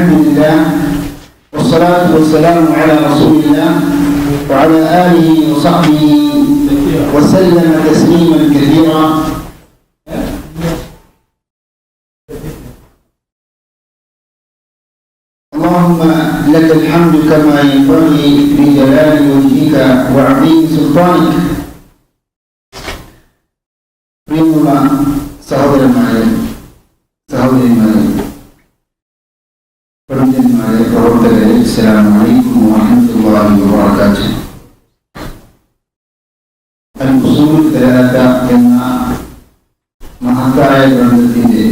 الحمد لله والصلاة والسلام على رسول الله وعلى آله وصحبه وسلم تسليما كثيرا. اللهم لك الحمد كما ينبغي لجلال وجهك وعظيم سلطانك. പ്രിയമുള്ള സഹോദരന്മാരെ, പണ്ഡിതന്മാരെ, പ്രവർത്തകരെ, അസ്സലാമു അലൈക്കും വറഹ്മത്തുള്ളാഹി വബറകാതുഹു. അൽ-ഉസൂൽ തലാത്ത എന്ന മഹത്തായ ഗ്രന്ഥത്തിന്റെ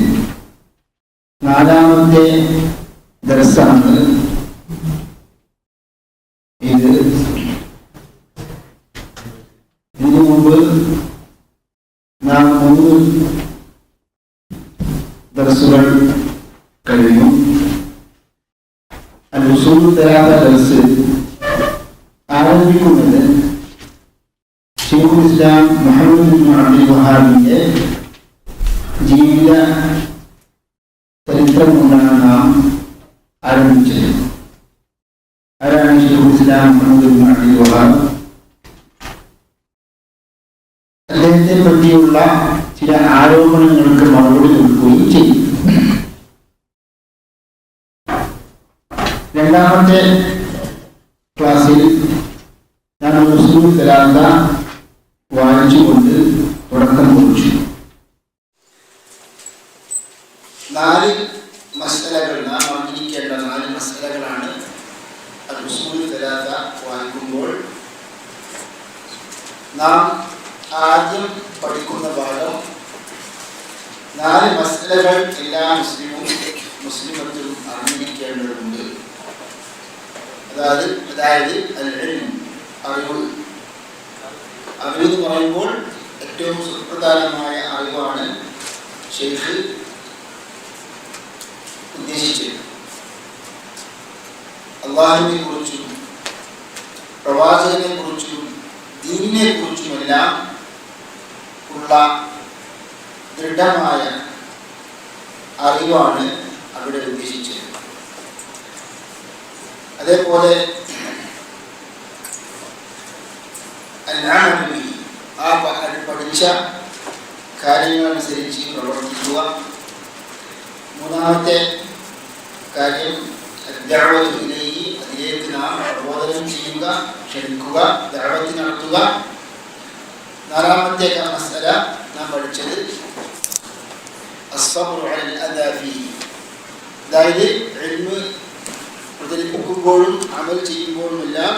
4ാമത്തെ ദർസാണ് ഇത്. ഇതിനു മുമ്പ് നാം 3 ദർസുകൾ കഴിഞ്ഞു. അൽ-ഉസൂൽ തലാത്ത ദർസ് ആരംഭിക്കുന്നത് ശൈഖുൽ ഇസ്ലാം മുഹമ്മദ് ഇബ്നു അബ്ദുൽ വഹാബിന്റെ ജീവിത ചരിത്രം കൊണ്ടാണ് നാം ആരംഭിച്ചത്. ആരാണ് ശൈഖുൽ ഇസ്ലാം മുഹമ്മദ് ഇബ്നു അബ്ദുൽ വഹാബ്? അദ്ദേഹത്തെ പറ്റിയുള്ള ചില ആരോപണങ്ങൾക്ക് മറുപടി കൊടുക്കുകയും ചെയ്യും. 2ാമത്തെ ക്ലാസ്സിൽ ഞാൻ ഉസൂൽ തലാത്ത വായിച്ചുകൊണ്ട് തുടക്കം കുറിച്ചു. 4 മസ്അലകൾ, നാം അറിഞ്ഞിരിക്കേണ്ട 4 മസ്അലകളാണ് ഉസൂൽ തലാത്ത വായിക്കുമ്പോൾ നാം ആദ്യം പഠിക്കുന്ന ഭാഗം. 4 മസ്അലകൾ എല്ലാ മുസ്ലിമത്തിലും അറിഞ്ഞിരിക്കേണ്ടതുണ്ട്. അതായത് അറിവ് എന്ന് പറയുമ്പോൾ ഏറ്റവും സുപ്രധാനമായ അറിവാണ് ശൈഖ് ഉദ്ദേശിച്ചത്. അല്ലാഹുവിനെ കുറിച്ചും പ്രവാചകനെ കുറിച്ചും ദീനിനെ കുറിച്ചുമെല്ലാം ഉള്ള ദൃഢമായ അറിവാണ് അവിടെ ഉദ്ദേശിച്ചത്. അതേപോലെ പഠിച്ച കാര്യങ്ങളനുസരിച്ച് പ്രവർത്തിക്കുക. 3ാമത്തെ കാര്യം ദഅവത്ത് ഇലൈഹി, അതിലേക്ക് നാം പ്രബോധനം ചെയ്യുക, ക്ഷണിക്കുക, ദഅവത്ത് നടത്തുക. 4ാമത്തെ മസ്അല നാം പഠിച്ചത് അസ്സബ്റു അലൽ അദാ ഫീഹി, അതായത് ഇൽമ് പ്രചരിപ്പിക്കുമ്പോഴും അമൽ ചെയ്യുമ്പോഴുമെല്ലാം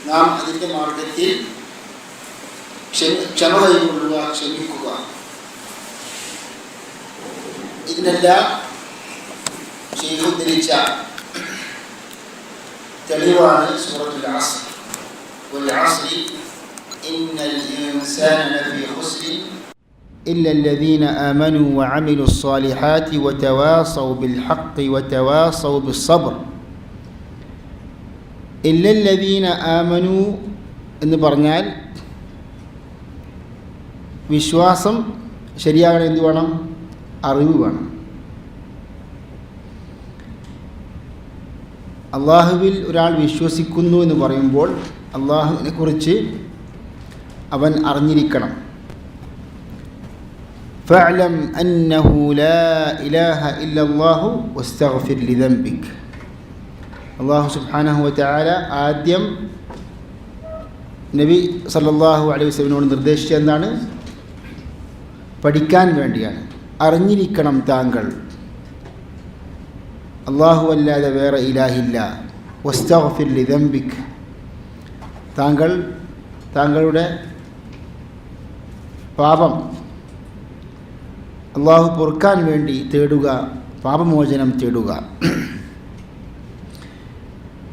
നാം അതിൻ്റെ മാർഗത്തിൽ ക്ഷമ കൈക്കൊള്ളുക, ക്ഷമിക്കുക. ഇതിനെല്ലാം ശൈഖ് ഉദ്ധരിച്ച തെളിവാണ് സൂറത്തുൽ അസ്ർ. വൽ അസ്രി ഇന്നൽ ഇൻസാന ലഫീ ഖുസ്ർ إلا الذين آمنوا وعملوا الصالحات وتواصوا بالحق وتواصوا بالصبر. إلا الذين آمنوا എന്ന് പറഞ്ഞാൽ വിശ്വാസം ശരിയാകണം. എന്ത് വേണം? അറിവ് വേണം. അള്ളാഹുവിൽ ഒരാൾ വിശ്വസിക്കുന്നു എന്ന് പറയുമ്പോൾ അള്ളാഹുവിനെ കുറിച്ച് അവൻ അറിഞ്ഞിരിക്കണം. فاعلم أنه لا إله إلا الله واستغفر لذنبك. അള്ളാഹു സുബ്ഹാനഹു വതആല ആദ്യം നബി സല്ലല്ലാഹു അലൈഹി വസല്ലമയോട് നിർദ്ദേശിച്ചത് എന്താണ്? പഠിക്കാൻ വേണ്ടിയാണ്. അറിഞ്ഞിരിക്കണം താങ്കൾ അള്ളാഹു അല്ലാതെ വേറെ ഇലാഹില്ല. വസ്തഗ്ഫിർ ലിദംബിക്, താങ്കളുടെ പാപം അള്ളാഹു പൊറുക്കാൻ വേണ്ടി തേടുക, പാപമോചനം തേടുക.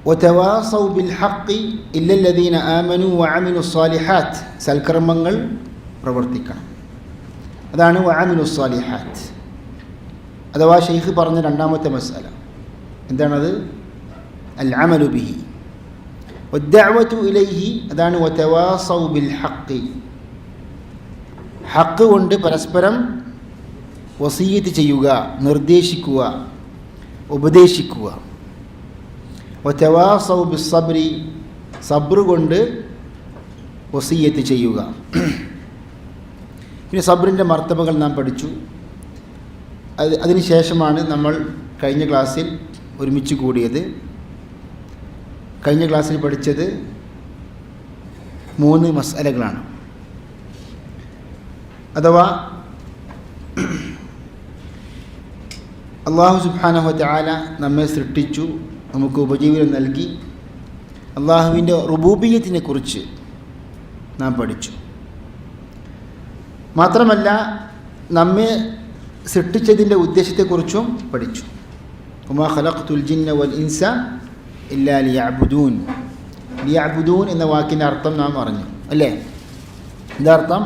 വതവാസൗ ബിൽ ഹഖ് ഇല്ലല്ലദീന ആമനു വഅമിലു സ്സാലിഹാത്ത്, സൽക്കർമ്മങ്ങൾ പ്രവർത്തിക്കണം. അതാണ് വഅമിലു സ്സാലിഹാത്ത്. അഥവാ ശൈഖ് പറഞ്ഞ 2ാമത്തെ മസ്അല എന്താണത്? അൽ അമലു ബിഹി. വദ്ദഅവതു ഇലൈഹി, അതാണ് വതവാസൗ ബിൽ ഹഖ്, ഹഖ് കൊണ്ട് പരസ്പരം വസീയത്ത് ചെയ്യുക, നിർദ്ദേശിക്കുക. ഉപദേശിക്കുക. വതവാസൗ ബിസ്സബ്രി, സബ്ർ കൊണ്ട് വസിയ്യത്ത് ചെയ്യുക. പിന്നെ സബ്റിൻ്റെ മർത്തബകൾ നാം പഠിച്ചു. അതിന് ശേഷമാണ് നമ്മൾ കഴിഞ്ഞ ക്ലാസ്സിൽ ഒരുമിച്ച് കൂടിയത്. കഴിഞ്ഞ ക്ലാസ്സിൽ പഠിച്ചത് 3 മസ്അലകളാണ്. അഥവാ അല്ലാഹു സുബ്ഹാനഹു വ തആല നമ്മെ സൃഷ്ടിച്ചു, നമുക്ക് ഉപജീവനം നൽകി. അള്ളാഹുവിൻ്റെ റുബൂബിയ്യത്തിനെ കുറിച്ച് നാം പഠിച്ചു. മാത്രമല്ല നമ്മെ സൃഷ്ടിച്ചതിൻ്റെ ഉദ്ദേശത്തെക്കുറിച്ചും പഠിച്ചു. വമാ ഖലഖ്തുൽ ജിന്ന വൽ ഇൻസ ഇല്ലാ ലിയഅ്ബുദൂൻ. ലിയഅ്ബുദൂൻ എന്ന വാക്കിൻ്റെ അർത്ഥം നാം അറിഞ്ഞു അല്ലേ? എന്താ അർത്ഥം?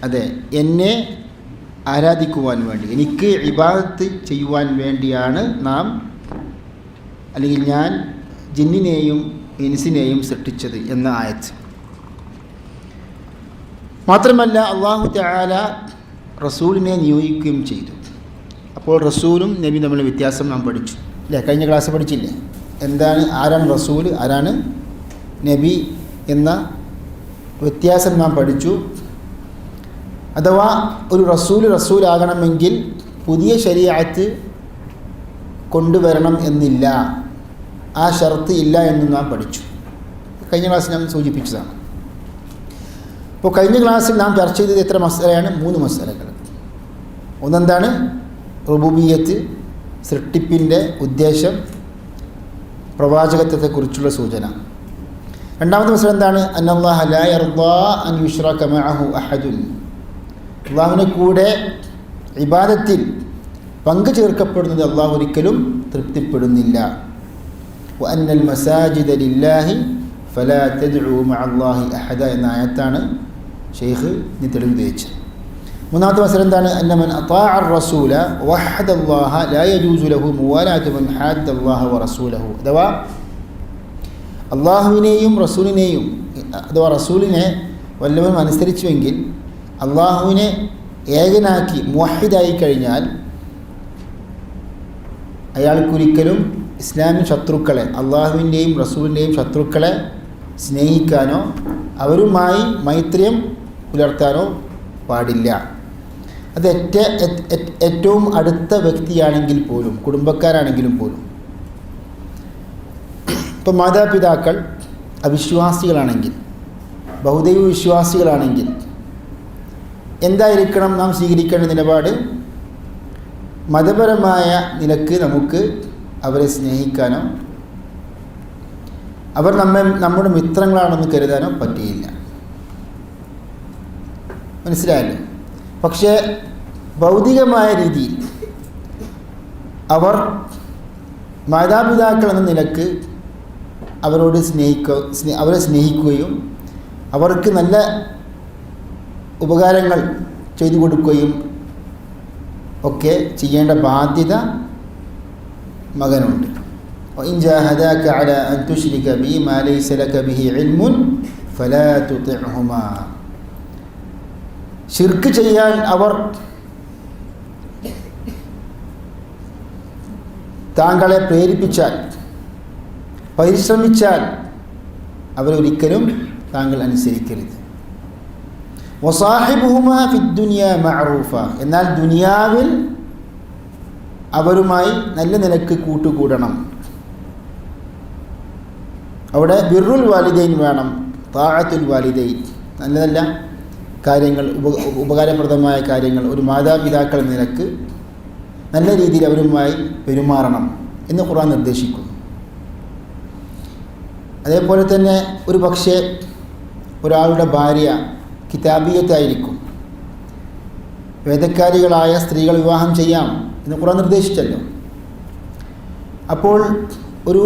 അതെ, എന്നെ ആരാധിക്കുവാൻ വേണ്ടി, എനിക്ക് ഇബാദത്ത് ചെയ്യുവാൻ വേണ്ടിയാണ് നാം, അല്ലെങ്കിൽ ഞാൻ ജിന്നിനെയും ഇൻസിനെയും സൃഷ്ടിച്ചത് എന്ന ആയത്ത്. മാത്രമല്ല അല്ലാഹു തആല റസൂലിനെ നിയോഗിക്കുകയും ചെയ്തു. അപ്പോൾ റസൂലും നബി തമ്മിലുള്ള വ്യത്യാസം നാം പഠിച്ചു അല്ലേ? കഴിഞ്ഞ ക്ലാസ് പഠിച്ചില്ലേ? എന്താണ്, ആരാണ് റസൂൽ, ആരാണ് നബി എന്ന വ്യത്യാസം നാം പഠിച്ചു. അഥവാ ഒരു റസൂലാകണമെങ്കിൽ പുതിയ ശരീഅത്ത് കൊണ്ടുവരണം എന്നില്ല, ആ ഷർത്ത് ഇല്ല എന്നും നാം പഠിച്ചു. കഴിഞ്ഞ ക്ലാസ്സിൽ നാം സൂചിപ്പിച്ചതാണ്. അപ്പോൾ കഴിഞ്ഞ ക്ലാസ്സിൽ നാം ചർച്ച ചെയ്തത് എത്ര മസ്അലയാണ്? 3 മസ്അലകൾ. ഒന്നെന്താണ്? റുബൂബിയ്യത്ത്, സൃഷ്ടിപ്പിൻ്റെ ഉദ്ദേശം, പ്രവാചകത്വത്തെക്കുറിച്ചുള്ള സൂചന. രണ്ടാമത്തെ മസ്അല എന്താണ്? അന്നല്ലാഹ ലാ യർദാ അൻ യുശ്റക മഅഹു അഹദുൻ. അള്ളാഹുവിനെ കൂടെ ഇബാദത്തിൽ പങ്കു ചേർക്കപ്പെടുന്നത് അള്ളാഹു ഒരിക്കലും തൃപ്തിപ്പെടുന്നില്ല. വഅന്നൽ മസാജിദ ലില്ലാഹി ഫലാ തദ്ഉ മഅല്ലാഹി അഹദ എന്ന ആയത്താണ് ഷെയ്ഖ് ഇനി തെളിവ് തേച്ചത്. മൂന്നാമത്തെ മസല എന്താണ്? അന്ന മൻ അതാഅ റസൂല വഹദ അല്ലാഹ ലാ യജൂസു ലഹു മുവാലാതു മൻ ഹാദ്ദ അല്ലാഹ വറസൂലഹു. അഥവാ അള്ളാഹുവിനെയും റസൂലിനെയും, അഥവാ റസൂലിനെ വല്ലവനും അനുസരിച്ചുവെങ്കിൽ, അള്ളാഹുവിനെ ഏകനാക്കി മുവഹിദായി കഴിഞ്ഞാൽ അയാൾക്കൊരിക്കലും ഇസ്ലാമിക ശത്രുക്കളെ, അള്ളാഹുവിൻ്റെയും റസൂലിൻ്റെയും ശത്രുക്കളെ സ്നേഹിക്കാനോ അവരുമായി മൈത്രിയം പുലർത്താനോ പാടില്ല. അത് ഏറ്റവും അടുത്ത വ്യക്തിയാണെങ്കിൽ പോലും, കുടുംബക്കാരാണെങ്കിലും പോലും. ഇപ്പം മാതാപിതാക്കൾ അവിശ്വാസികളാണെങ്കിൽ, ബഹുദൈവ വിശ്വാസികളാണെങ്കിൽ എന്തായിരിക്കണം നാം സ്വീകരിക്കേണ്ട നിലപാട്? മതപരമായ നിലക്ക് നമുക്ക് അവരെ സ്നേഹിക്കാനോ അവർ നമ്മുടെ മിത്രങ്ങളാണെന്ന് കരുതാനോ പറ്റിയില്ല. മനസ്സിലായല്ലോ? പക്ഷേ ഭൗതികമായ രീതിയിൽ അവർ മാതാപിതാക്കൾ എന്ന നിലക്ക് അവരോട് അവരെ സ്നേഹിക്കുകയും അവർക്ക് നല്ല ഉപകാരങ്ങൾ ചെയ്തു കൊടുക്കുകയും ഒക്കെ ചെയ്യേണ്ട ബാധ്യത മകനുണ്ട്. وإن جاهداك على أن تشرك بي ما ليس لك به علم فلا تطعهما. ശിർക്ക് ചെയ്യാൻ അവർ താങ്കളെ പ്രേരിപ്പിച്ചാൽ, പരിശ്രമിച്ചാൽ അവരൊരിക്കലും താങ്കൾ അനുസരിക്കരുത്. വസാഹിബുഹുമാ ഫിദ്ദുനിയ മഅറൂഫ. എന്നാൽ ദുനിയാവിൽ അവരുമായി നല്ല നിലക്ക് കൂട്ടുകൂടണം. അവിടെ ബിർറുൽ വാലിദൈൻ വേണം, താഅത്തുൽ വാലിദൈൻ, നല്ല നല്ല കാര്യങ്ങൾ, ഉപകാരപ്രദമായ കാര്യങ്ങൾ ഒരു മാതാപിതാക്കൾ എന്ന നിലക്ക് നല്ല രീതിയിൽ അവരുമായി പെരുമാറണം എന്ന് ഖുർആൻ നിർദ്ദേശിക്കുന്നു. അതേപോലെ തന്നെ ഒരു പക്ഷേ ഒരാളുടെ ഭാര്യ കിതാബിയത്തായിരിക്കും, വേദക്കാരികളായ സ്ത്രീകൾ വിവാഹം ചെയ്യാം എന്ന് ഖുർആൻ നിർദ്ദേശിച്ചല്ലോ. അപ്പോൾ ഒരു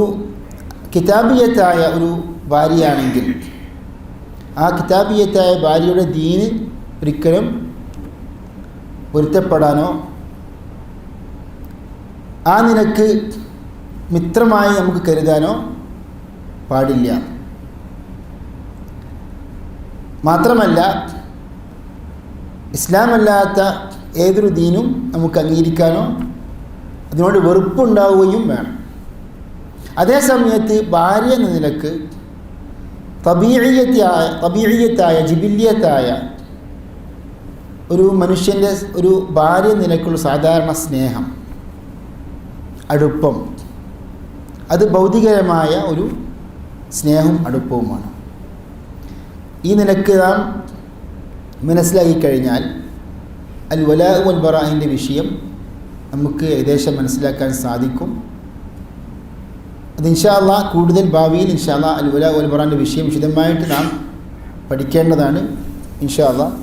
കിതാബിയത്തായ ഒരു ഭാര്യയാണെങ്കിൽ ആ കിതാബിയത്തായ ഭാര്യയുടെ ദീന് ഒരിക്കലും പൊരുത്തപ്പെടാനോ ആ നിലക്ക് മിത്രമായി നമുക്ക് കരുതാനോ പാടില്ല. മാത്രമല്ല ഇസ്ലാമല്ലാത്ത ഏതൊരു ദീനും നമുക്ക് അംഗീകരിക്കാനോ അതിനോട് വെറുപ്പുണ്ടാവുകയും വേണം. അതേ സമയത്ത് ഭാര്യ എന്ന നിലക്ക് തബീഇയ്യത്തായ ജിബില്യത്തായ ഒരു മനുഷ്യൻ്റെ ഒരു ഭാര്യ നിലക്കുള്ള സാധാരണ സ്നേഹം, അടുപ്പം, അത് ഭൗതികരമായ ഒരു സ്നേഹവും അടുപ്പവുമാണ്. ഈ നിലക്ക് നാം മനസ്സിലാക്കി കഴിഞ്ഞാൽ അൽ വലാ വൽ ബറാഇൻ്റെ വിഷയം നമുക്ക് ഏകദേശം മനസ്സിലാക്കാൻ സാധിക്കും. അത് ഇൻഷാ അല്ലാഹ് കൂടുതൽ ഭാവിയിൽ ഇൻഷാ അല്ലാഹ് അൽ വലാ വൽ ബറാഇൻ്റെ വിഷയം വിശദമായിട്ട് നാം പഠിക്കേണ്ടതാണ് ഇൻഷാ അല്ലാഹ്.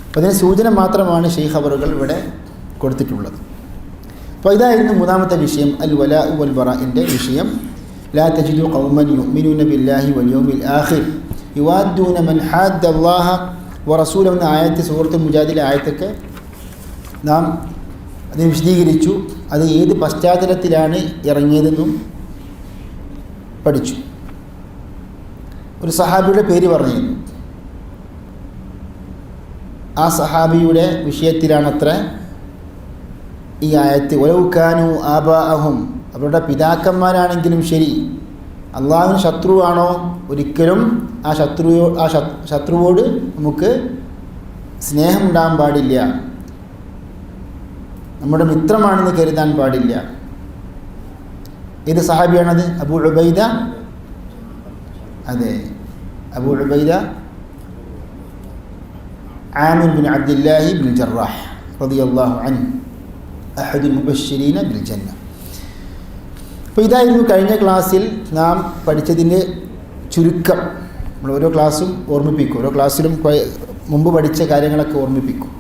അപ്പോൾ അതിന് സൂചന മാത്രമാണ് ശൈഖ് അവറുകൾ ഇവിടെ കൊടുത്തിട്ടുള്ളത്. അപ്പോൾ ഇതായിരുന്നു മൂന്നാമത്തെ വിഷയം, അൽ വലാ വൽ ബറാഇൻ്റെ വിഷയം. ലാ തജിദു ഖൗമൻ യുഅ്മിനൂന ബില്ലാഹി വൽ യൗമിൽ ആഖിർ യുവാദ്ദൂന മൻ ഹാദ്ദ അല്ലാഹ വറസൂലഹു എന്ന ആയത്ത്, സൂറത്തുൽ മുജാദിലെ ആയത്തൊക്കെ നാം അതിനെ വിശദീകരിച്ചു. അത് ഏത് പശ്ചാത്തലത്തിലാണ് ഇറങ്ങിയതെന്നും പഠിച്ചു. ഒരു സഹാബിയുടെ പേര് പറഞ്ഞിരുന്നു. ആ സഹാബിയുടെ വിഷയത്തിലാണത്ര ഈ ആയത്ത്. വലൗ കാനൂ ആബാഅഹും, അവരുടെ പിതാക്കന്മാരാണെങ്കിലും ശരി, അള്ളാഹുവിന് ശത്രുവാണോ? ഒരിക്കലും ആ ശത്രുവോട് നമുക്ക് സ്നേഹമുണ്ടാകാൻ പാടില്ല, നമ്മുടെ മിത്രമാണെന്ന് കരുതാൻ പാടില്ല. ഏത് സഹാബിയാണത്? Abu Ubaida. അതെ, Abu Ubaida Amir bin Abdullahi bin Jarrah റളിയല്ലാഹു അൻഹു, അഹദുൽ മുബശ്ശിരീന ബിൽ ജന്ന. അപ്പോൾ ഇതായിരുന്നു കഴിഞ്ഞ ക്ലാസ്സിൽ നാം പഠിച്ചതിൻ്റെ ചുരുക്കം. നമ്മൾ ഓരോ ക്ലാസ്സും ഓർമ്മിപ്പിക്കും, ഓരോ ക്ലാസ്സിലും മുമ്പ് പഠിച്ച കാര്യങ്ങളൊക്കെ ഓർമ്മിപ്പിക്കും.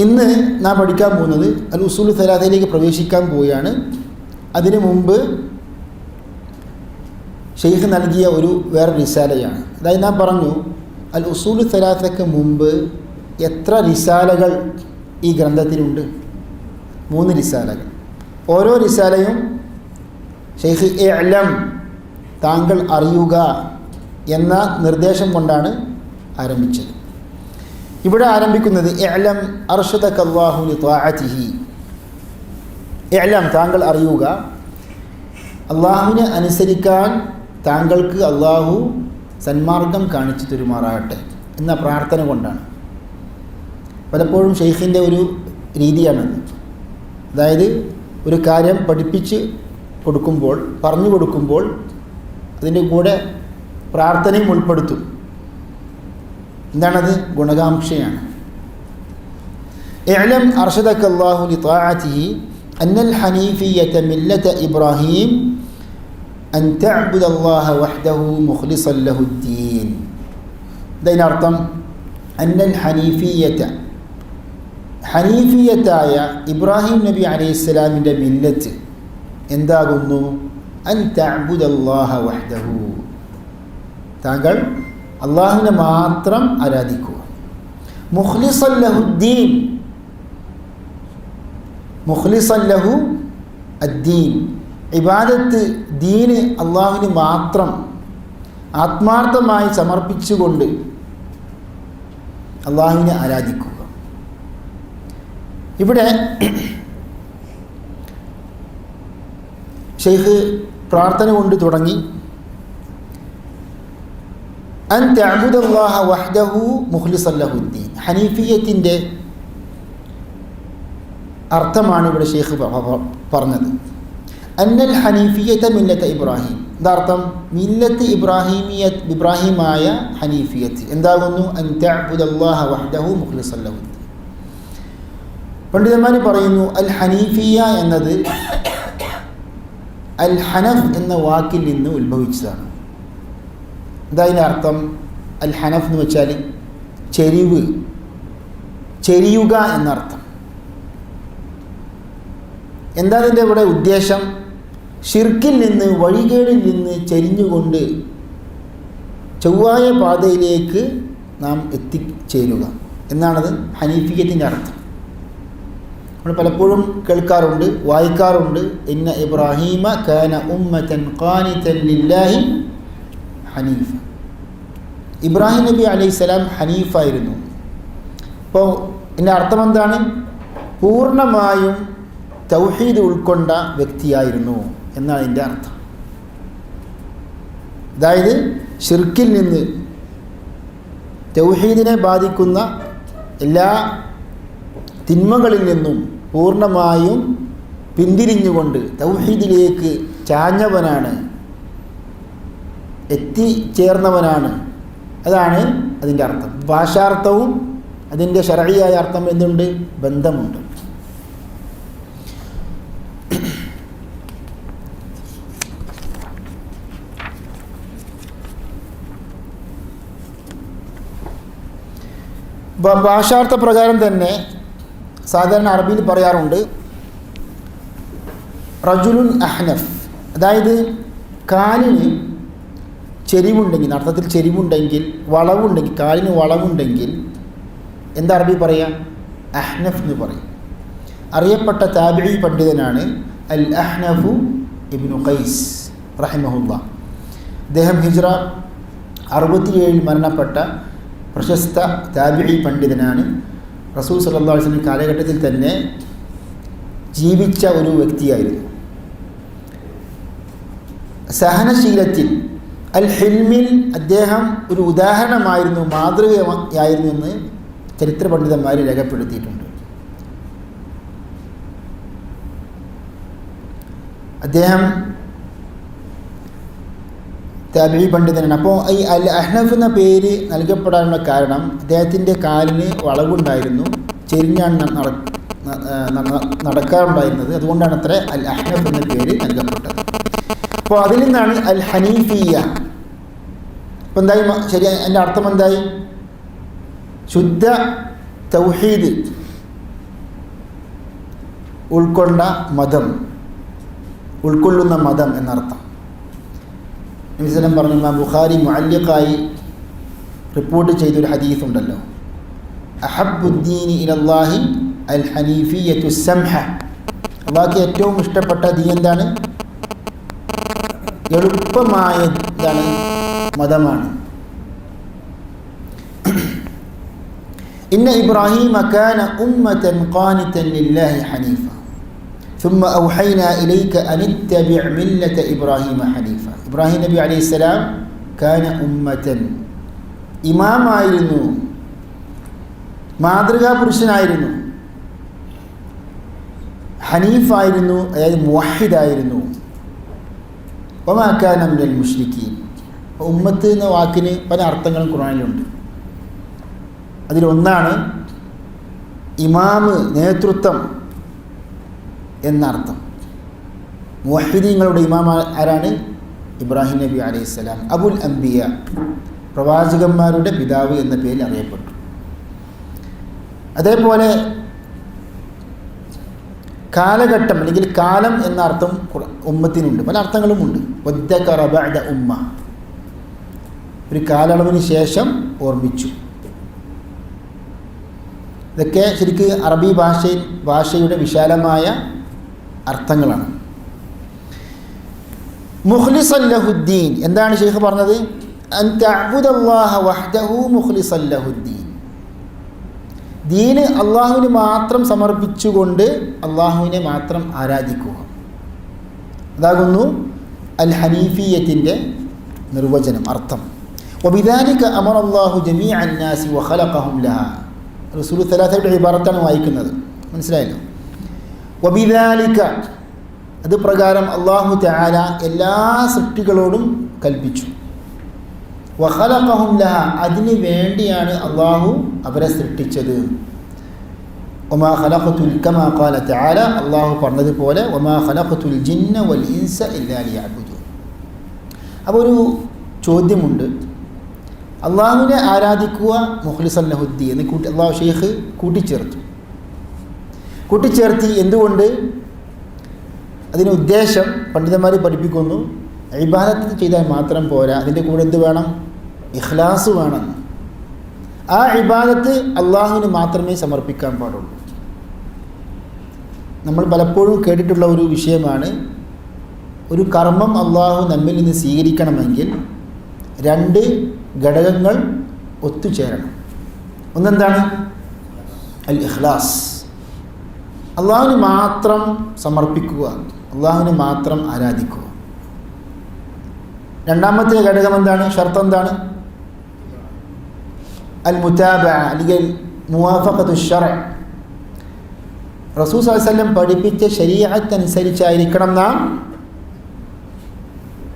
ഇന്ന് നാം പഠിക്കാൻ പോകുന്നത് അൽ ഉസൂൽ സലാസയിലേക്ക് പ്രവേശിക്കാൻ പോവുകയാണ്. അതിനു മുമ്പ് ഷെയ്ഖ് നൽകിയ വേറെ റിസാലയാണ്. അതായത് നാം പറഞ്ഞു അൽ ഉസൂൽ സലാസയ്ക്ക് മുമ്പ് എത്ര റിസാലകൾ ഈ ഗ്രന്ഥത്തിലുണ്ട്? 3 റിസാലകൾ. ഓരോ റിസാലയും ഷെയ്ഖ് ഇഅ്ലം, താങ്കൾ അറിയുക എന്ന നിർദ്ദേശം കൊണ്ടാണ് ആരംഭിച്ചത്. ഇവിടെ ആരംഭിക്കുന്നത് ഇഅ്ലം അർഷദക അല്ലാഹു ലിതാഅതിഹി. ഇഅ്ലം, താങ്കൾ അറിയുക, അള്ളാഹുവിനെ അനുസരിക്കാൻ താങ്കൾക്ക് അള്ളാഹു സന്മാർഗം കാണിച്ചു തരുമാറാകട്ടെ എന്ന പ്രാർത്ഥന കൊണ്ടാണ്. പലപ്പോഴും ഷെയ്ഖിൻ്റെ ഒരു രീതിയാണത്. അതായത് ഒരു കാര്യം പഠിപ്പിച്ച് കൊടുക്കുമ്പോൾ, പറഞ്ഞു കൊടുക്കുമ്പോൾ അതിൻ്റെ കൂടെ പ്രാർത്ഥനയും ഉൾപ്പെടുത്തും. എന്താണത്? ഗുണകാംക്ഷയാണ്. ഇഅ്ലം അർഷദക അല്ലാഹു ലിതാഅതിഹി അന്നൽ ഹനീഫിയ്യത മില്ലത ഇബ്രാഹിം അൻ തഅ്ബുദ അല്ലാഹ വഹ്ദഹു മുഖ്ലിസൻ ലഹുദ്ദീൻ. ഇതിനർത്ഥം അന്നൽ ഹനീഫിയ്യത, ഹനീഫിയത്തായ ഇബ്രാഹിം നബി അലൈഹിസ്സലാമിൻ്റെ മില്ലത്ത് എന്താകുന്നു? അൻ തഅ്ബുദ അല്ലാഹ വഹ്ദഹു, താങ്കൾ അള്ളാഹുവിനെ മാത്രം ആരാധിക്കുക. മുഖ്ലിസൻ ലഹുദ്ദീൻ, മുഖ്ലിസൻ ലഹു അദ്ദീൻ, ഇബാദത്ത്, ദീന് അള്ളാഹുവിന് മാത്രം ആത്മാർത്ഥമായി സമർപ്പിച്ചുകൊണ്ട് അള്ളാഹുവിനെ ആരാധിക്കുക. ഇവിടെ ഷെയ്ഖ് പ്രാർത്ഥന കൊണ്ട് തുടങ്ങി. അൻ തഅ്ബുദ അല്ലാഹ വഹ്ദഹു മുഖ്ലിസൻ ലഹുദ്ദീൻ. ഹനീഫിയത്തിൻ്റെ അർത്ഥമാണ് ഇവിടെ ഷെയ്ഖ് പറഞ്ഞത്. അന്നൽ ഹനീഫിയത മില്ലത്ത ഇബ്രാഹിം, എന്താർത്ഥം? മില്ലത്ത് ഇബ്രാഹിമായ ഹനീഫിയത്ത് എന്താകുന്നു? അൻ തഅ്ബുദ അല്ലാഹ വഹ്ദഹു മുഖ്ലിസൻ ലഹുദ്ദീൻ. പണ്ഡിതന്മാർ പറയുന്നു അൽ ഹനീഫിയ എന്നത് അൽ ഹനഫ് എന്ന വാക്കിൽ നിന്ന് ഉത്ഭവിച്ചതാണ്. എന്താ അതിൻ്റെ അർത്ഥം? അൽ ഹനഫ് എന്ന് വെച്ചാൽ ചെരിവ്, ചെരിയുക എന്നർത്ഥം. എന്താ അതിൻ്റെ ഇവിടെ ഉദ്ദേശം? ഷിർക്കിൽ നിന്ന്, വഴികേടിൽ നിന്ന് ചെരിഞ്ഞുകൊണ്ട് ചൊവ്വായ പാതയിലേക്ക് നാം എത്തിച്ചേരുക എന്നാണത് ഹനീഫിയത്തിൻ്റെ അർത്ഥം. നമ്മൾ പലപ്പോഴും കേൾക്കാറുണ്ട്, വായിക്കാറുണ്ട്. ഇന്ന ഇബ്രാഹീമ കാന ഉമ്മതൻ ഖാനിതൻ ലില്ലാഹി ഹനീഫ. ഇബ്രാഹിം നബി അലൈഹിസ്സലാം ഹനീഫായിരുന്നു. അപ്പോൾ ഇതിൻ്റെ അർത്ഥം എന്താണ്? പൂർണ്ണമായും തൗഹീദ് ഉൾക്കൊണ്ട വ്യക്തിയായിരുന്നു എന്നാണ് അതിൻ്റെ അർത്ഥം. അതായത് ഷിർക്കിൽ നിന്ന് തൗഹീദിനെ ബാധിക്കുന്ന എല്ലാ തിന്മകളിൽ നിന്നും പൂർണ്ണമായും പിന്തിരിഞ്ഞുകൊണ്ട് തൗഹീദിലേക്ക് ചാഞ്ഞവനാണ്, എത്തിച്ചേർന്നവനാണ്. അതാണ് അതിൻ്റെ അർത്ഥം. ഭാഷാർത്ഥവും അതിൻ്റെ ശർഈയായ അർത്ഥം എന്തുണ്ട്? ബന്ധമുണ്ട്. ഭാഷാർത്ഥ പ്രകാരം തന്നെ സാധാരണ അറബിയിൽ പറയാറുണ്ട് റജുലുൻ അഹ്നഫ്. അതായത് കാലിന് ചെരിവുണ്ടെങ്കിൽ, അർത്ഥത്തിൽ ചെരിവുണ്ടെങ്കിൽ, വളവുണ്ടെങ്കിൽ, കാലിന് വളവുണ്ടെങ്കിൽ എന്താ അറബി പറയുക? അഹ്നഫ് എന്ന് പറയും. അറിയപ്പെട്ട താബിഈ പണ്ഡിതനാണ് അൽ അഹ്നഫു ഇബ്നു ഖൈസ് റഹിമഹുല്ലാ. അദ്ദേഹം ഹിജ്റ 67 മരണപ്പെട്ട പ്രശസ്ത താബിഈ പണ്ഡിതനാണ്. റസൂൽ സല്ലല്ലാഹു അലൈഹി വസല്ലം കാലഘട്ടത്തിൽ തന്നെ ജീവിച്ച ഒരു വ്യക്തിയായിരുന്നു. സഹനശീലത്തിൽ അൽ ഹിൽമിൽ അദ്ദേഹം ഒരു ഉദാഹരണമായിരുന്നു, മാതൃകയായിരുന്നു എന്ന് ചരിത്ര പണ്ഡിതന്മാർ രേഖപ്പെടുത്തിയിട്ടുണ്ട്. അദ്ദേഹം താബിഈ പണ്ഡിതനാണ്. അപ്പോൾ ഈ അൽ അഹ്നഫ് എന്ന പേര് നൽകപ്പെടാനുള്ള കാരണം അദ്ദേഹത്തിൻ്റെ കാലിന് വളവുണ്ടായിരുന്നു, ചെരിഞ്ഞാണ് നടക്കാറുണ്ടായിരുന്നത്. അതുകൊണ്ടാണ് അത്ര അൽ അഹ്നഫ് എന്ന പേര് നൽകപ്പെട്ടത്. അപ്പോൾ അതിൽ നിന്നാണ് അൽ ഹനീഫിയ. അപ്പോൾ എന്തായി? ശരി, എൻ്റെ അർത്ഥം എന്തായി? ശുദ്ധ തൗഹീദ് ഉൾക്കൊള്ളുന്ന മതം എന്നർത്ഥം. നബി സല്ലല്ലാഹു അലൈഹി വസല്ലം പറഞ്ഞു, ഇമാം ബുഖാരി മുഅല്ലിഖായി റിപ്പോർട്ട് ചെയ്തൊരു ഹദീസ് ഉണ്ടല്ലോ, അഹബ്ബുദ്ദീനി ഇലല്ലാഹി അൽ ഹനീഫിയ്യത്തു സംഹ. അള്ളാഹ്ക്ക് ഏറ്റവും ഇഷ്ടപ്പെട്ട ദീൻ എന്താണ്? എളുപ്പമായ മതമാണ്. ഇന്ന ഇബ്രാഹീമ കാന ഉമ്മതൻ ഖാനിതൻ ലില്ലാഹി ഹനീഫ ثم أوحينا إليك أن اتبع ملة إبراهيم حنيفا. ഇബ്രാഹിം നബി അലൈഹിസ്സലാം കാന ഉമ്മതൻ, ഇമാമായിരുന്നു, മാതൃകാ പുരുഷനായിരുന്നു, ഹനീഫായിരുന്നു, അതായത് മുവഹിദായിരുന്നു. വമാ കാന മിനൽ മുശ്രിക്കീൻ. ഉമ്മത്ത് എന്ന വാക്കിന് പല അർത്ഥങ്ങളും ഖുർആനിലുണ്ട്. അതിലൊന്നാണ് ഇമാമ്, നേതൃത്വം എന്നർത്ഥം. മുവഹിദീങ്ങളുടെ ഇമാം ആരാണ്? ഇബ്രാഹിം നബി അലൈഹിസ്സലാം. അബുൽ അംബിയ, പ്രവാചകന്മാരുടെ പിതാവ് എന്ന പേരിൽ അറിയപ്പെട്ടു. അതേപോലെ കാലഘട്ടം അല്ലെങ്കിൽ കാലം എന്ന അർത്ഥം ഉമ്മത്തിനുണ്ട്, പല അർത്ഥങ്ങളുമുണ്ട്. വദ്ദകറ ബഅദ ഉമ്മ, ഒരു കാലയളവിന് ശേഷം ഓർമ്മിച്ചു. ഇതൊക്കെ ശരിക്ക് അറബി ഭാഷയുടെ വിശാലമായ അർത്ഥങ്ങളാണ്. മുഖ്ലിസൻ ലഹുദ്ദീൻ, എന്താണ് ശൈഖ് പറഞ്ഞത്? അൻ തഅബുദല്ലാഹ വഹ്ദഹു മുഖ്ലിസൻ ലഹുദ്ദീൻ. ദീന് അള്ളാഹുവിന് മാത്രം സമർപ്പിച്ചുകൊണ്ട് അള്ളാഹുവിനെ മാത്രം ആരാധിക്കുക. അതാകുന്നു അൽ ഹനീഫിയത്തിൻ്റെ നിർവചനം, അർത്ഥം. വബിദാലിക അമറല്ലാഹു ജമീഅൻ നാസി വഖലഖഹും ലഹാ. റസൂൽ സല്ലല്ലാഹു അലൈഹി ഇബാറത്താണ് വായിക്കുന്നത്, മനസ്സിലായല്ലോ. വബിദാലിക, അത് പ്രകാരം അല്ലാഹു തആല എല്ലാ സൃഷ്ടികളോടും കൽപ്പിച്ചു. വഖലഖഹും ലഹാ, അതിനു വേണ്ടിയാണ് അള്ളാഹു അവരെ സൃഷ്ടിച്ചത്. വമാ ഖലഖതുൽ, കമാ ഖാല തആല, അള്ളാഹു പറഞ്ഞതുപോലെ വമാ ഖലഖതുൽ ജിന്ന വൽ ഇൻസ ഇല്ലാ ലിയഅ്ബുദൂൻ. അപ്പോൾ ഒരു ചോദ്യമുണ്ട്, അള്ളാഹുവിനെ ആരാധിക്കുക മുഖ്ലിസൻ ലഹുദ്ദീൻ എന്ന് അള്ളാഹു ഷെയ്ഖ് കൂട്ടിച്ചേർത്തി. എന്തുകൊണ്ട്? അതിന് ഉദ്ദേശം പണ്ഡിതന്മാർ പഠിപ്പിക്കുന്നു, ഇബാദത്ത് ചെയ്താൽ മാത്രം പോരാ, അതിൻ്റെ കൂടെ എന്ത് വേണം? ഇഖ്ലാസ് വേണം. ആ ഇബാദത്ത് അള്ളാഹുവിന് മാത്രമേ സമർപ്പിക്കാൻ പാടുള്ളൂ. നമ്മൾ പലപ്പോഴും കേട്ടിട്ടുള്ള ഒരു വിഷയമാണ്, ഒരു കർമ്മം അള്ളാഹു നമ്മിൽ നിന്ന് സ്വീകരിക്കണമെങ്കിൽ 2 ഘടകങ്ങൾ ഒത്തുചേരണം. ഒന്നെന്താണ്? അൽ ഇഖ്ലാസ്, അള്ളാഹുവിന് മാത്രം സമർപ്പിക്കുക, അള്ളാഹുവിനെ മാത്രം ആരാധിക്കുക. രണ്ടാമത്തെ ഘടകം എന്താണ്? ഷർത്ത് എന്താണ്? അൽ മുതാബഅ അല്ലെങ്കിൽ മുവാഫഖത്തു ശർഅ്. റസൂൽ സ്വല്ലല്ലാഹു അലൈഹി വസല്ലം പഠിപ്പിച്ച ശരീഅത്ത് അനുസരിച്ചായിരിക്കണം നാം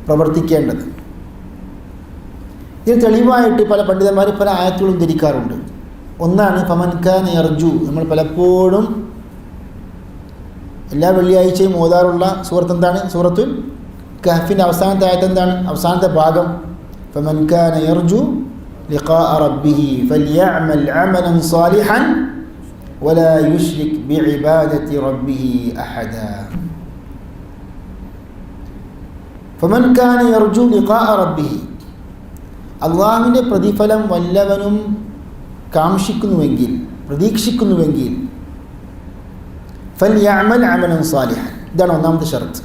പ്രവർത്തിക്കേണ്ടത്. ഇതിന് തെളിവായിട്ട് പല പണ്ഡിതന്മാർ പല ആയത്തുകളും ധരിക്കാറുണ്ട്. ഒന്നാണ് ഫമൻ കാന യർജു. നമ്മൾ പലപ്പോഴും എല്ലാ വെള്ളിയാഴ്ചയും ഓതാറുള്ള സൂറത്ത് എന്താണ്? സൂറത്തുൽ കഹ്ഫിൻ്റെ അവസാനത്തെ ആയത്ത് എന്താണ്? അവസാനത്തെ ഭാഗം ഫമൻ കാന യർജു ലിഖാഅ റബ്ബിഹി ഫൽയഅമൽ അമലൻ സാലിഹൻ വലാ യുശ്രിക് ബിഇബാദത്തി റബ്ബിഹി അഹദ. ഫമൻ കാന യർജു ലിഖാഅ റബ്ബിഹി, അള്ളാഹുവിൻ്റെ പ്രതിഫലം വല്ലവനും കാംക്ഷിക്കുന്നുവെങ്കിൽ, പ്രതീക്ഷിക്കുന്നുവെങ്കിൽ, ഫൽയഅമൽ അമലൻ സാലിഹൻ, ഇതാണ് ഒന്നാമത്തെ ഷർത്ത്.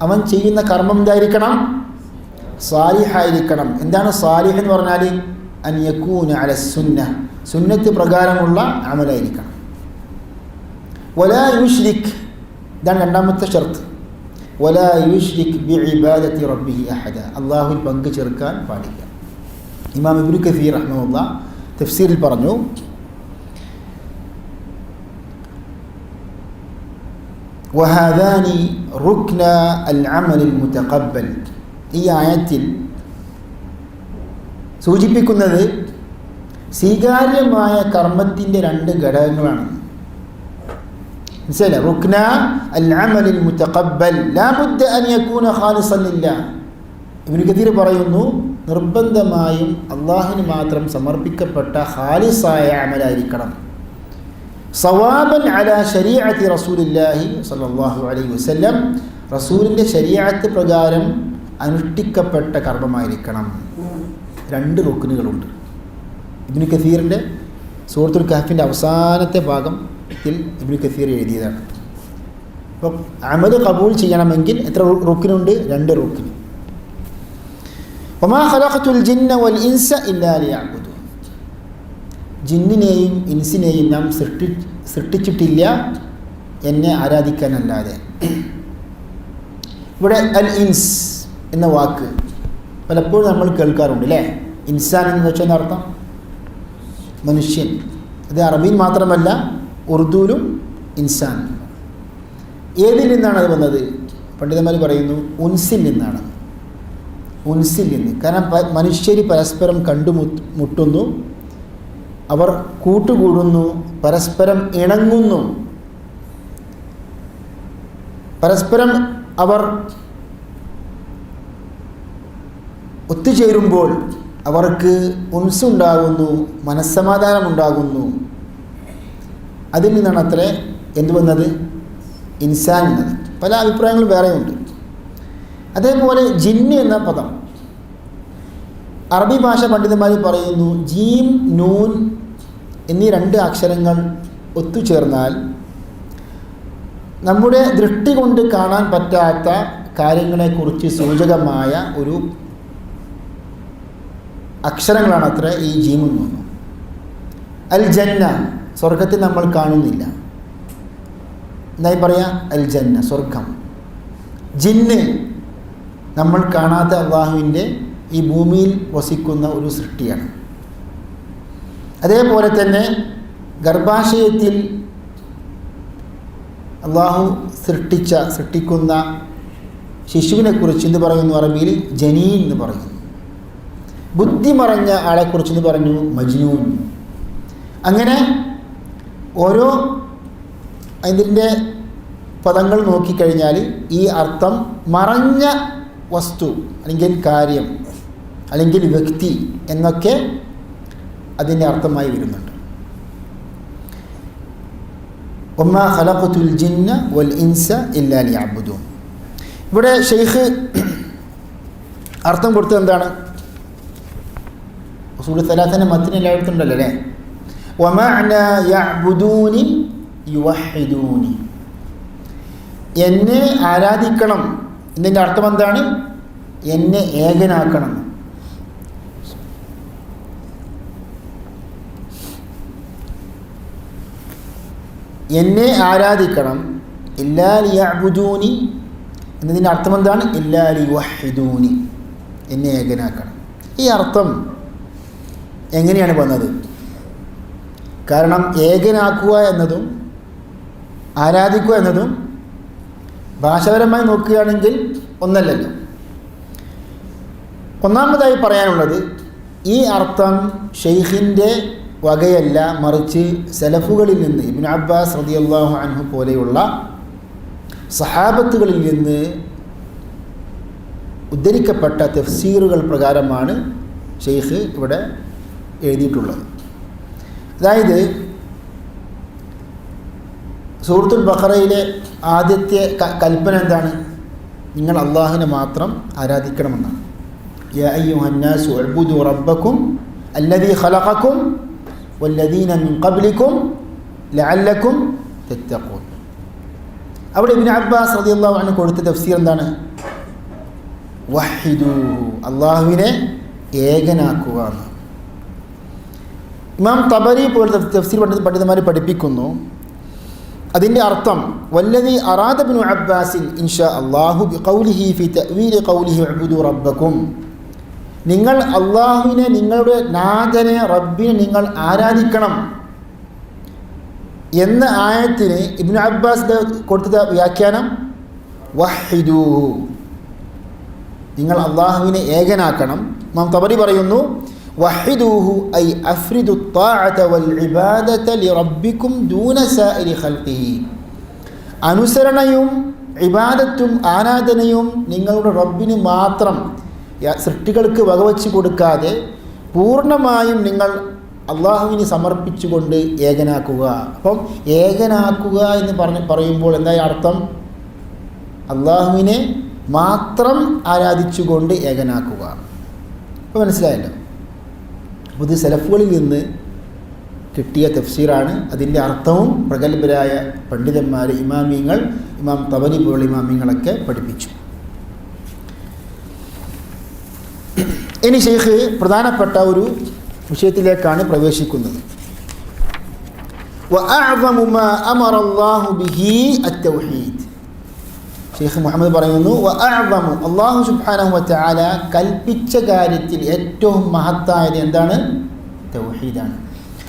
അവൻ ചെയ്യുന്ന കർമ്മം എന്തായിരിക്കണം? സാലിഹായിരിക്കണം. എന്താണ് സാലിഹ് എന്ന് പറഞ്ഞാൽ? അൻ യകൂന അല സുന്ന, സുന്നത്ത് പ്രകാരമുള്ള അമലായിരിക്കണം. വലാ യുശ്രിക്, ഇതാണ് രണ്ടാമത്തെ ഷർത്ത്. വലാ യുശ്രിക് ബിഇബാദത്തി റബ്ബിഹി അഹദ, അള്ളാഹുവിൽ പങ്കു ചേർക്കാൻ പാടില്ല. ഇമാം ഇബ്നു കസീർ റഹ്മഹുല്ലാഹ് തഫ്സീറിൽ പറഞ്ഞു, വഹാദാനി റുക്ന അൽ അമലിൽ മുതഖബ്ബൽ. ഈ ആയത്തിൽ സൂചിപ്പിക്കുന്നത് സ്വീകാര്യമായ കർമ്മത്തിൻ്റെ രണ്ട് ഘടകങ്ങളാണ്. മനസ്സിലായില്ലേ? റുക്ന അൽ അമലിൽ മുതഖബ്ബൽ ലാ ബുദ്ദ അൻ യകൂന ഖാലിസൻ ലില്ലാഹ്. ഇബ്നു കസീർ പറയുന്നു, നിർബന്ധമായും അള്ളാഹുവിന് മാത്രം സമർപ്പിക്കപ്പെട്ട ഖാലിസായ അമലായിരിക്കണം. സവാബൻ അലാ ശരീഅത്തി റസൂലില്ലാഹി സ്വല്ലല്ലാഹു അലൈഹി വസല്ലം, റസൂലിൻ്റെ ശരീഅത്ത് പ്രകാരം അനുഷ്ഠിക്കപ്പെട്ട കർമ്മമായിരിക്കണം. രണ്ട് റുക്നുകളുണ്ട്. ഇബ്നു കസീറിൻ്റെ സൂറത്തുൽ കഹ്ഫിൻ്റെ അവസാനത്തെ ഭാഗത്തിൽ ഇബ്നു കസീർ എഴുതിയതാണ്. അപ്പം അമൽ കബൂൽ ചെയ്യണമെങ്കിൽ എത്ര റുക്നുണ്ട്? രണ്ട് റുക്ന്. വമാ ഖലഖതുൽ ജിന്ന വൽ ഇൻസ ഇല്ലാ ലിയഅ്ബുദൂൻ, ജിന്നിനെയും ഇൻസിനെയും നാം സൃഷ്ടിച്ചിട്ടില്ല എന്നെ ആരാധിക്കാനല്ലാതെ. ഇവിടെ അൽ ഇൻസ് എന്ന വാക്ക് പലപ്പോഴും നമ്മൾ കേൾക്കാറുണ്ട് അല്ലേ? ഇൻസാൻ എന്ന് വെച്ചാൽ അർത്ഥം മനുഷ്യൻ. അത് അറബിയിൽ മാത്രമല്ല ഉറുദുവിലും ഇൻസാൻ. ഏതിൽ നിന്നാണ് അത് വന്നത്? പണ്ഡിതന്മാർ പറയുന്നു ഉൻസിൽ നിന്നാണ്. ഉൻസിൽ നിന്ന്. കാരണം മനുഷ്യർ പരസ്പരം കണ്ടുമുട്ടുന്നു, അവർ കൂട്ടുകൂടുന്നു, പരസ്പരം ഇണങ്ങുന്നു, പരസ്പരം അവർ ഒത്തുചേരുമ്പോൾ അവർക്ക് ഉൻസുണ്ടാകുന്നു, മനസ്സമാധാനമുണ്ടാകുന്നു. അതിൽ നിന്നാണ് അത്രേ എന്തു വന്നത്? ഇൻസാൻ എന്നത്. പല അഭിപ്രായങ്ങളും വേറെയുണ്ട്. അതേപോലെ ജിന്ന് എന്ന പദം അറബി ഭാഷ പണ്ഡിതന്മാർ പറയുന്നു, ജീം നൂൻ എന്നീ രണ്ട് അക്ഷരങ്ങൾ ഒത്തുചേർന്നാൽ നമ്മുടെ ദൃഷ്ടി കൊണ്ട് കാണാൻ പറ്റാത്ത കാര്യങ്ങളെക്കുറിച്ച് സൂചകമായ ഒരു അക്ഷരങ്ങളാണ് അത്ര ഈ ജീം നൂൻ. അൽ ജന്ന, സ്വർഗത്തിൽ നമ്മൾ കാണുന്നില്ല, എന്തായി പറയാ? അൽ ജന്ന, സ്വർഗം. ജിന്ന്, നമ്മൾ കാണാത്ത അള്ളാഹുവിൻ്റെ ഈ ഭൂമിയിൽ വസിക്കുന്ന ഒരു സൃഷ്ടിയാണ്. അതേപോലെ തന്നെ ഗർഭാശയത്തിൽ അള്ളാഹു സൃഷ്ടിക്കുന്ന ശിശുവിനെക്കുറിച്ച് എന്ത് പറയുന്നു? അറബിയിൽ ജനീൻ എന്ന് പറയുന്നു. ബുദ്ധി മറഞ്ഞ ആളെക്കുറിച്ച് എന്ന് പറഞ്ഞു മജ്നൂൻ. അങ്ങനെ ഓരോ അതിൻ്റെ പദങ്ങൾ നോക്കിക്കഴിഞ്ഞാൽ ഈ അർത്ഥം മറഞ്ഞ വസ്തു അല്ലെങ്കിൽ കാര്യം അല്ലെങ്കിൽ വ്യക്തി എന്നൊക്കെ അതിൻ്റെ അർത്ഥമായി വരുന്നുണ്ട്. വമാ ഖലഖതുൽ ജിന്ന വൽ ഇൻസ ഇല്ലാ ലിയഅ്ബുദൂൻ. ഇവിടെ ഷെയ്ഖ് അർത്ഥം കൊടുത്തത് എന്താണ്? ഉസൂൽ സലാസൻ്റെ മത്തിനെ എല്ലായിടത്തും ഉണ്ടല്ലോ അല്ലേ? വമഅന യഅ്ബുദൂനി യുവഹിദൂനി, എന്നെ ആരാധിക്കണം എന്നതിൻ്റെ അർത്ഥം എന്താണ്? എന്നെ ഏകനാക്കണം. എന്നെ ആരാധിക്കണം, ഇല്ലാ ലിയഅ്ബുദൂനി എന്നതിൻ്റെ അർത്ഥം എന്താണ്? ഇല്ലാ ലിയുവഹിദൂനി, എന്നെ ഏകനാക്കണം. ഈ അർത്ഥം എങ്ങനെയാണ് വന്നത്? കാരണം ഏകനാക്കുക എന്നതും ആരാധിക്കുക എന്നതും ഭാഷാപരമായി നോക്കുകയാണെങ്കിൽ ഒന്നല്ലല്ലോ. ഒന്നാമതായി പറയാനുള്ളത്, ഈ അർത്ഥം ഷെയ്ഖിൻ്റെ വകയല്ല, മറിച്ച് സലഫുകളിൽ നിന്ന് ഇബ്നു അബ്ബാസ് റളിയല്ലാഹു അൻഹു പോലെയുള്ള സഹാബത്തുകളിൽ നിന്ന് ഉദ്ധരിക്കപ്പെട്ട തഫ്സീറുകൾ പ്രകാരമാണ് ഷെയ്ഖ് ഇവിടെ എഴുതിയിട്ടുള്ളത്. അതായത് സൂറത്തുൽ ബഖറയിലെ ആദ്യത്തെ കൽപ്പന എന്താണ്? നിങ്ങൾ അള്ളാഹുവിനെ മാത്രം ആരാധിക്കണമെന്നാണ്. യാ അയ്യുഹന്നാസു ഉഅ്ബുദു റബ്ബക്കും അല്ലദീ ഖലഖക്കും വല്ലദീന മിൻ ഖബ്ലിക്കും ലഅല്ലക്കും തത്തഖൂൻ. അവിടെ ഇബ്നു അബ്ബാസ് റളിയല്ലാഹു അൻഹു കൊടുത്ത തഫ്സീർ എന്താണ്? വഹിദൂഹു, അള്ളാഹുവിനെ ഏകനാക്കുക എന്നാണ്. ഇമാം തബരി പോലത്തെ തഫ്സീർ പണ്ഡിതന്മാർ പഠിപ്പിക്കുന്നു, അതിൻ്റെ അർത്ഥം വല്ലദീ അറാദ ഇബ്നു അബ്ബാസിൻ ഇൻഷാ അല്ലാഹു ബിഖൗലിഹി ഫി തഅ്വീൽ ഖൗലിഹി ഉഅ്ബുദു റബ്ബക്കും, നിങ്ങൾ അള്ളാഹുവിനെ, നിങ്ങളുടെ നാഥനെ, റബ്ബിനെ നിങ്ങൾ ആരാധിക്കണം എന്ന ആയത്തിന് ഇബ്നു അബ്ബാസിൻ്റെ കൊടുത്ത വ്യാഖ്യാനം വഹിദൂഹു, നിങ്ങൾ അള്ളാഹുവിനെ ഏകനാക്കണം. ഇമാം തബരി പറയുന്നു വഹിദൂഹു ഐ അഫ്രിദു ത്വാഅത വൽ ഇബാദത ലിറബ്ബിക്കും ദൂന സായിരി ഖൽഖിഹി, അനുസരണയും ഇബാദത്തും ആരാധനയും നിങ്ങളുടെ റബ്ബിന് മാത്രം, സൃഷ്ടികൾക്ക് വകവച്ച് കൊടുക്കാതെ പൂർണ്ണമായും നിങ്ങൾ അള്ളാഹുവിന് സമർപ്പിച്ചുകൊണ്ട് ഏകനാക്കുക. അപ്പം ഏകനാക്കുക എന്ന് പറയുമ്പോൾ എന്താ അർത്ഥം? അള്ളാഹുവിനെ മാത്രം ആരാധിച്ചുകൊണ്ട് ഏകനാക്കുക. അപ്പോൾ മനസ്സിലായല്ലോ. അപ്പോൾ ഇത് സലഫുകളിൽ നിന്ന് കിട്ടിയ തഫ്സീറാണ്. അതിൻ്റെ അർത്ഥവും പ്രഗത്ഭരായ പണ്ഡിതന്മാർ, ഇമാമിങ്ങൾ, ഇമാം തബരി പോലുള്ള ഇമാമിങ്ങളൊക്കെ പഠിപ്പിച്ചു. ഇനി ഷെയ്ഖ് പ്രധാനപ്പെട്ട ഒരു വിഷയത്തിലേക്കാണ് പ്രവേശിക്കുന്നത്. വഅഅ്ളമു മാ അമറ അല്ലാഹു ബിഹി അത്തൗഹീദ്. ഷെയ്ഖ് മുഹമ്മദ് പറയുന്നു, വഅഅ്ളമു, അല്ലാഹു സുബ്ഹാനഹു വതആല കൽപ്പിച്ച കാര്യത്തിൽ ഏറ്റവും മഹത്തായത് എന്താണ്? തൗഹീദാണ്.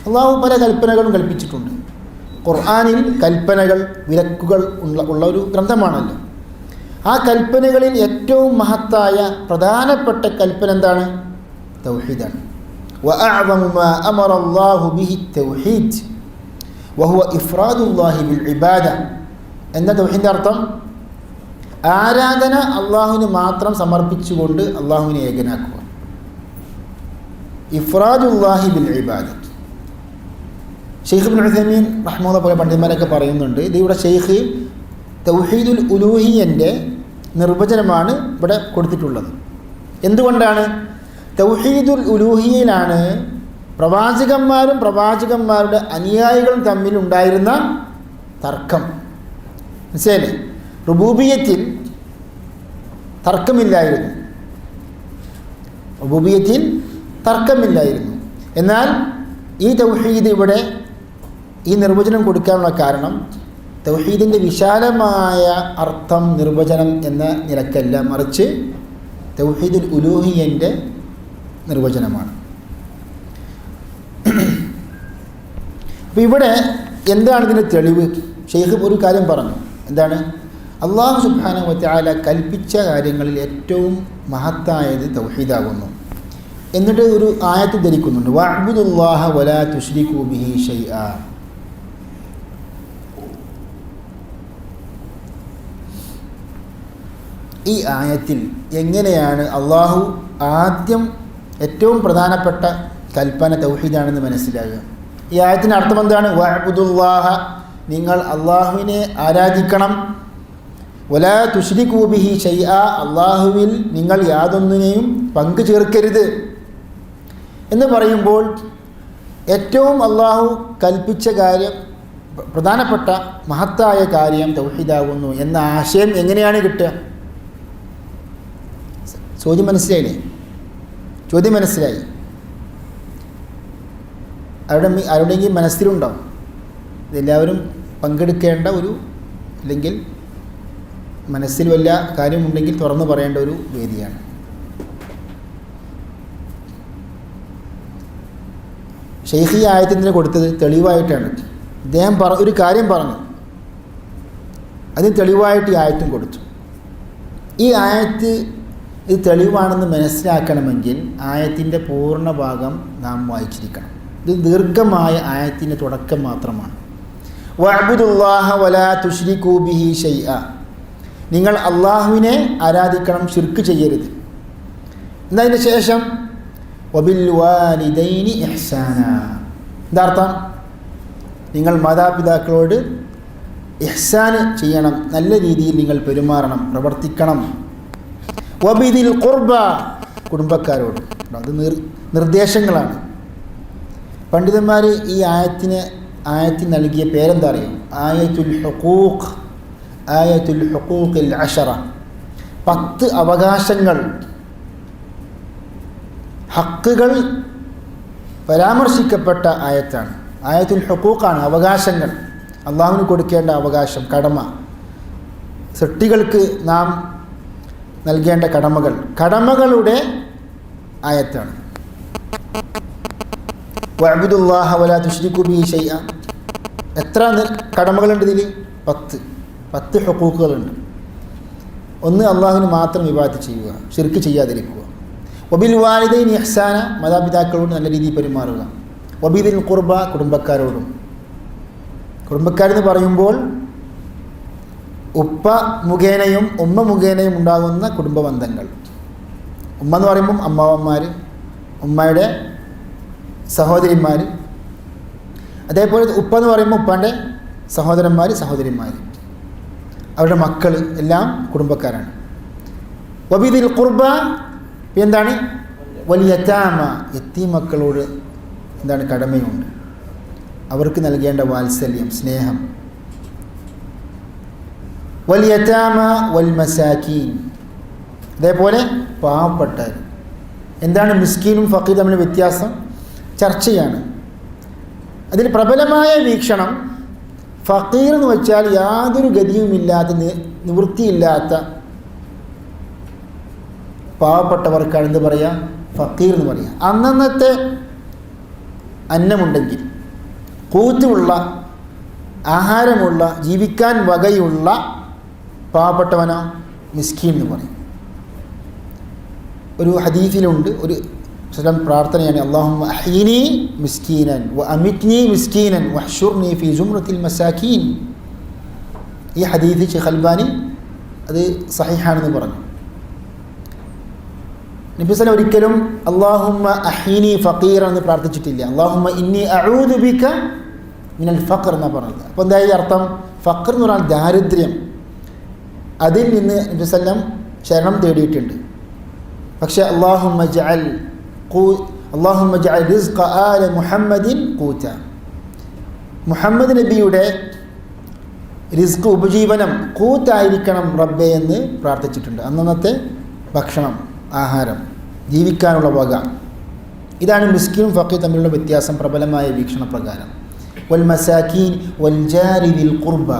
അല്ലാഹു പല കൽപ്പനകളും കൽപ്പിച്ചിട്ടുണ്ട്. ഖുർആനിൽ കൽപ്പനകൾ, വിലക്കുകൾ ഉള്ള ഒരു ഗ്രന്ഥമാണല്ലോ. ആ കൽപ്പനകളിൽ ഏറ്റവും മഹത്തായ പ്രധാനപ്പെട്ട കൽപ്പന എന്താണ്? തൗഹീദാണ്. വഅഅ്ളമു മാ അമറ അല്ലാഹു ബിഹി തൗഹീദ് വഹുവ ഇഫ്റാദുല്ലാഹി ബിൽ ഇബാദ. എന്ന തൗഹീദിൻ്റെ അർത്ഥം ആരാധന അള്ളാഹുവിന് മാത്രം സമർപ്പിച്ചുകൊണ്ട് അള്ളാഹുവിനെ ഏകനാക്കുക. ഇഫ്റാദുല്ലാഹി ബിൽ ഇബാദത്ത്. ഷെയ്ഖ് ഇബ്നു ഉസൈമീൻ റഹ്മത്തുള്ളാഹി പോലെ പണ്ഡിതന്മാരൊക്കെ പറയുന്നുണ്ട്, ഇതിവിടെ ഷെയ്ഖ് തൗഹീദുൽ ഉലൂഹിയ്യൻ്റെ നിർവചനമാണ് ഇവിടെ കൊടുത്തിട്ടുള്ളത്. എന്തുകൊണ്ടാണ്? തൗഹീദുൽ ഉലൂഹിയയിലാണ് പ്രവാചകന്മാരും പ്രവാചകന്മാരുടെ അനുയായികളും തമ്മിൽ ഉണ്ടായിരുന്ന തർക്കം. മനസ്സിലായില്ലേ? റുബൂബിയത്തിൽ തർക്കമില്ലായിരുന്നു, റുബൂബിയത്തിൽ തർക്കമില്ലായിരുന്നു. എന്നാൽ ഈ തൗഹീദ് ഇവിടെ ഈ നിർവചനം കൊടുക്കാനുള്ള കാരണം തൗഹീദിൻ്റെ വിശാലമായ അർത്ഥം നിർവചനം എന്ന നിലക്കല്ല, മറിച്ച് തൗഹീദുൽ ഉലൂഹിയ്യൻ്റെ നിർവചനമാണ്. അപ്പോൾ ഇവിടെ എന്താണ് ഇതിൻ്റെ തെളിവ്? ഷെയ്ഖ് ഒരു കാര്യം പറഞ്ഞു. എന്താണ്? അല്ലാഹു സുബ്ഹാനഹു വതആല കൽപ്പിച്ച കാര്യങ്ങളിൽ ഏറ്റവും മഹത്തായത് തൗഹീദാകുന്നു. എന്നിട്ട് ഒരു ആയത്ത് ധരിക്കുന്നുണ്ട്, വഅബ്ദുല്ലാഹ വലാ തുശ്രികൂ ബിഹി ഷൈആ. ഈ ആയത്തിൽ എങ്ങനെയാണ് അള്ളാഹു ആദ്യം ഏറ്റവും പ്രധാനപ്പെട്ട കൽപ്പന തൗഹീദാണെന്ന് മനസ്സിലാകുക? ഈ ആയത്തിൻ്റെ അർത്ഥം എന്താണ്? വഅബ്ദുല്ലാഹ, നിങ്ങൾ അള്ളാഹുവിനെ ആരാധിക്കണം. വലാ തുശ്രികൂ ബിഹി ഷൈആ, അള്ളാഹുവിൽ നിങ്ങൾ യാതൊന്നിനെയും പങ്കു ചേർക്കരുത് എന്ന് പറയുമ്പോൾ ഏറ്റവും അള്ളാഹു കൽപ്പിച്ച കാര്യം, പ്രധാനപ്പെട്ട മഹത്തായ കാര്യം തൗഹീദാകുന്നു എന്ന ആശയം എങ്ങനെയാണ് കിട്ടുക? ചോദ്യം മനസ്സിലായില്ലേ? ചോദ്യം മനസ്സിലായി? ആരുടെയെങ്കിലും മനസ്സിലുണ്ടോ? ഇതെല്ലാവരും പങ്കെടുക്കേണ്ട ഒരു, അല്ലെങ്കിൽ മനസ്സിൽ വല്ല കാര്യമുണ്ടെങ്കിൽ തുറന്നു പറയേണ്ട ഒരു വേദിയാണ്. ഷെയ്ഖ് ഈ ആയത്തിന് കൊടുത്തത് തെളിവായിട്ടാണ്. അദ്ദേഹം ഒരു കാര്യം പറഞ്ഞു, അതിന് തെളിവായിട്ട് ഈ ആയത്തും കൊടുത്തു. ഈ ആയത്ത് ഇത് തെളിവാണെന്ന് മനസ്സിലാക്കണമെങ്കിൽ ആയത്തിൻ്റെ പൂർണ്ണ ഭാഗം നാം വായിച്ചിരിക്കണം. ഇത് ദീർഘമായ ആയത്തിൻ്റെ തുടക്കം മാത്രമാണ്. വഅബ്ദുല്ലാഹ വലാ തുശ്രികൂ ബിഹി ഷൈഅ, നിങ്ങൾ അള്ളാഹുവിനെ ആരാധിക്കണം, ശിർക്ക് ചെയ്യരുത്. എന്നതിന് ശേഷം വബിൽ വാലിദൈനി ഇഹ്സാന, എന്താർത്ഥം? നിങ്ങൾ മാതാപിതാക്കളോട് ഇഹ്സാൻ ചെയ്യണം, നല്ല രീതിയിൽ നിങ്ങൾ പെരുമാറണം, പ്രവർത്തിക്കണം. വബിദിൽ ഖുർബ, കുടുംബക്കാരോട്. അത് നിർദ്ദേശങ്ങളാണ്. പണ്ഡിതന്മാർ ഈ ആയത്തിന് നൽകിയ പേരെന്താ അറിയും? ആയത്തുൽ ഹുഖൂഖ്, ആയത്തുൽ ഹുഖൂഖിൽ അശറ, 10 അവകാശങ്ങൾ, ഹക്കുകൾ പരാമർശിക്കപ്പെട്ട ആയത്താണ്. ആയത്തുൽ ഹുഖൂഖാണ്, അവകാശങ്ങൾ, അള്ളാഹുവിന് കൊടുക്കേണ്ട അവകാശം, കടമ, സൃഷ്ടികൾക്ക് നാം നൽകേണ്ട കടമകളുടെ ആയത്താണ്. വഅബ്ദുല്ലാഹ വലാ തുശ്രികൂ ബിഹി ഷൈഅ. എത്ര കടമകളുണ്ട് ഇതിൽ? 10 ഹുഖൂഖുകളുണ്ട്. ഒന്ന്, അള്ളാഹുവിന് മാത്രം ഇബാദത്ത് ചെയ്യുക, ശിർക്ക് ചെയ്യാതിരിക്കുക. വബിൽ വാലിദൈനി ഇഹ്സാന, മാതാപിതാക്കളോട് നല്ല രീതിയിൽ പെരുമാറുക. വബിദിൽ ഖുർബ, കുടുംബക്കാരോടും. കുടുംബക്കാരെന്ന് പറയുമ്പോൾ ഉപ്പ മുഖേനയും ഉമ്മ മുഖേനയും ഉണ്ടാകുന്ന കുടുംബ ബന്ധങ്ങൾ. ഉമ്മ എന്ന് പറയുമ്പം അമ്മാവന്മാർ, ഉമ്മയുടെ സഹോദരിമാർ. അതേപോലെ ഉപ്പ എന്ന് പറയുമ്പോൾ ഉപ്പാൻ്റെ സഹോദരന്മാർ, സഹോദരിമാർ, അവരുടെ മക്കൾ എല്ലാം കുടുംബക്കാരാണ്. വബിദിൽ ഖുർബ എന്താണ്? വലിയതാമ, യത്തീം മക്കളോട് എന്താണ്? കടമയുണ്ട്, അവർക്ക് നൽകേണ്ട വാത്സല്യം, സ്നേഹം. വലിയതാമ വൽ മസാക്കീൻ, അതേപോലെ പാവപ്പെട്ടവർ. എന്താണ് മിസ്കീനും ഫഖീർ തമ്മിൽ വ്യത്യാസം? ചർച്ചയാണ്. അതിൽ പ്രബലമായ വീക്ഷണം, ഫഖീർ എന്ന് വെച്ചാൽ യാതൊരു ഗതിയുമില്ലാത്ത, നിവൃത്തിയില്ലാത്ത പാവപ്പെട്ടവർക്കാണ് എന്ത് പറയുക? ഫഖീർ എന്ന് പറയുക. അന്നന്നത്തെ അന്നമുണ്ടെങ്കിൽ, കൂത്തുള്ള, ആഹാരമുള്ള, ജീവിക്കാൻ വകയുള്ള പാവപ്പെട്ടവനോ മിസ്കീൻ എന്ന് പറയും. ഒരു ഹദീസിലുണ്ട്, ഒരു പ്രാർത്ഥനയാണ്, അല്ലാഹുമ്മ അഹ്യിനി മിസ്കീനൻ വ അമിത്നി മിസ്കീനൻ വഹ്ശുർനി ഫീ സുംറത്തിൽ മസാക്കീൻ. ഈ ഹദീസ് ഷെയ്ഖ് അൽബാനി അത് സഹീഹാണെന്ന് പറഞ്ഞു. നബി സല്ലല്ലാഹു ഒരിക്കലും അല്ലാഹുമ്മ അഹ്യിനി ഫഖീറ എന്ന് പ്രാർത്ഥിച്ചിട്ടില്ല. അല്ലാഹുമ്മ ഇന്നി അഊദു ബിക മിനൽ ഫഖർ എന്നാണ് പറഞ്ഞത്. അപ്പോൾ എന്തായി അർത്ഥം? ഫഖർ എന്ന് പറഞ്ഞാൽ ദാരിദ്ര്യം, അതിൽ നിന്ന് നബി സല്ലല്ലാഹു ശരണം തേടിയിട്ടുണ്ട്. പക്ഷേ അല്ലാഹുമ്മ ജഅൽ റിസ്ഖ ആല മുഹമ്മദിൻ ഖൂത, മുഹമ്മദ് നബിയുടെ റിസ്ക്, ഉപജീവനം ഖൂത്തായിരിക്കണം റബ്ബേ എന്ന് പ്രാർത്ഥിച്ചിട്ടുണ്ട്. അന്നത്തെ ഭക്ഷണം, ആഹാരം, ജീവിക്കാനുള്ള വക. ഇതാണ് മിസ്കീനും ഫഖീർ തമ്മിലുള്ള വ്യത്യാസം, പ്രബലമായ വീക്ഷണപ്രകാരം. വൽ മസാക്കീൻ വൽ ജാരി ദിൽ ഖുർബ,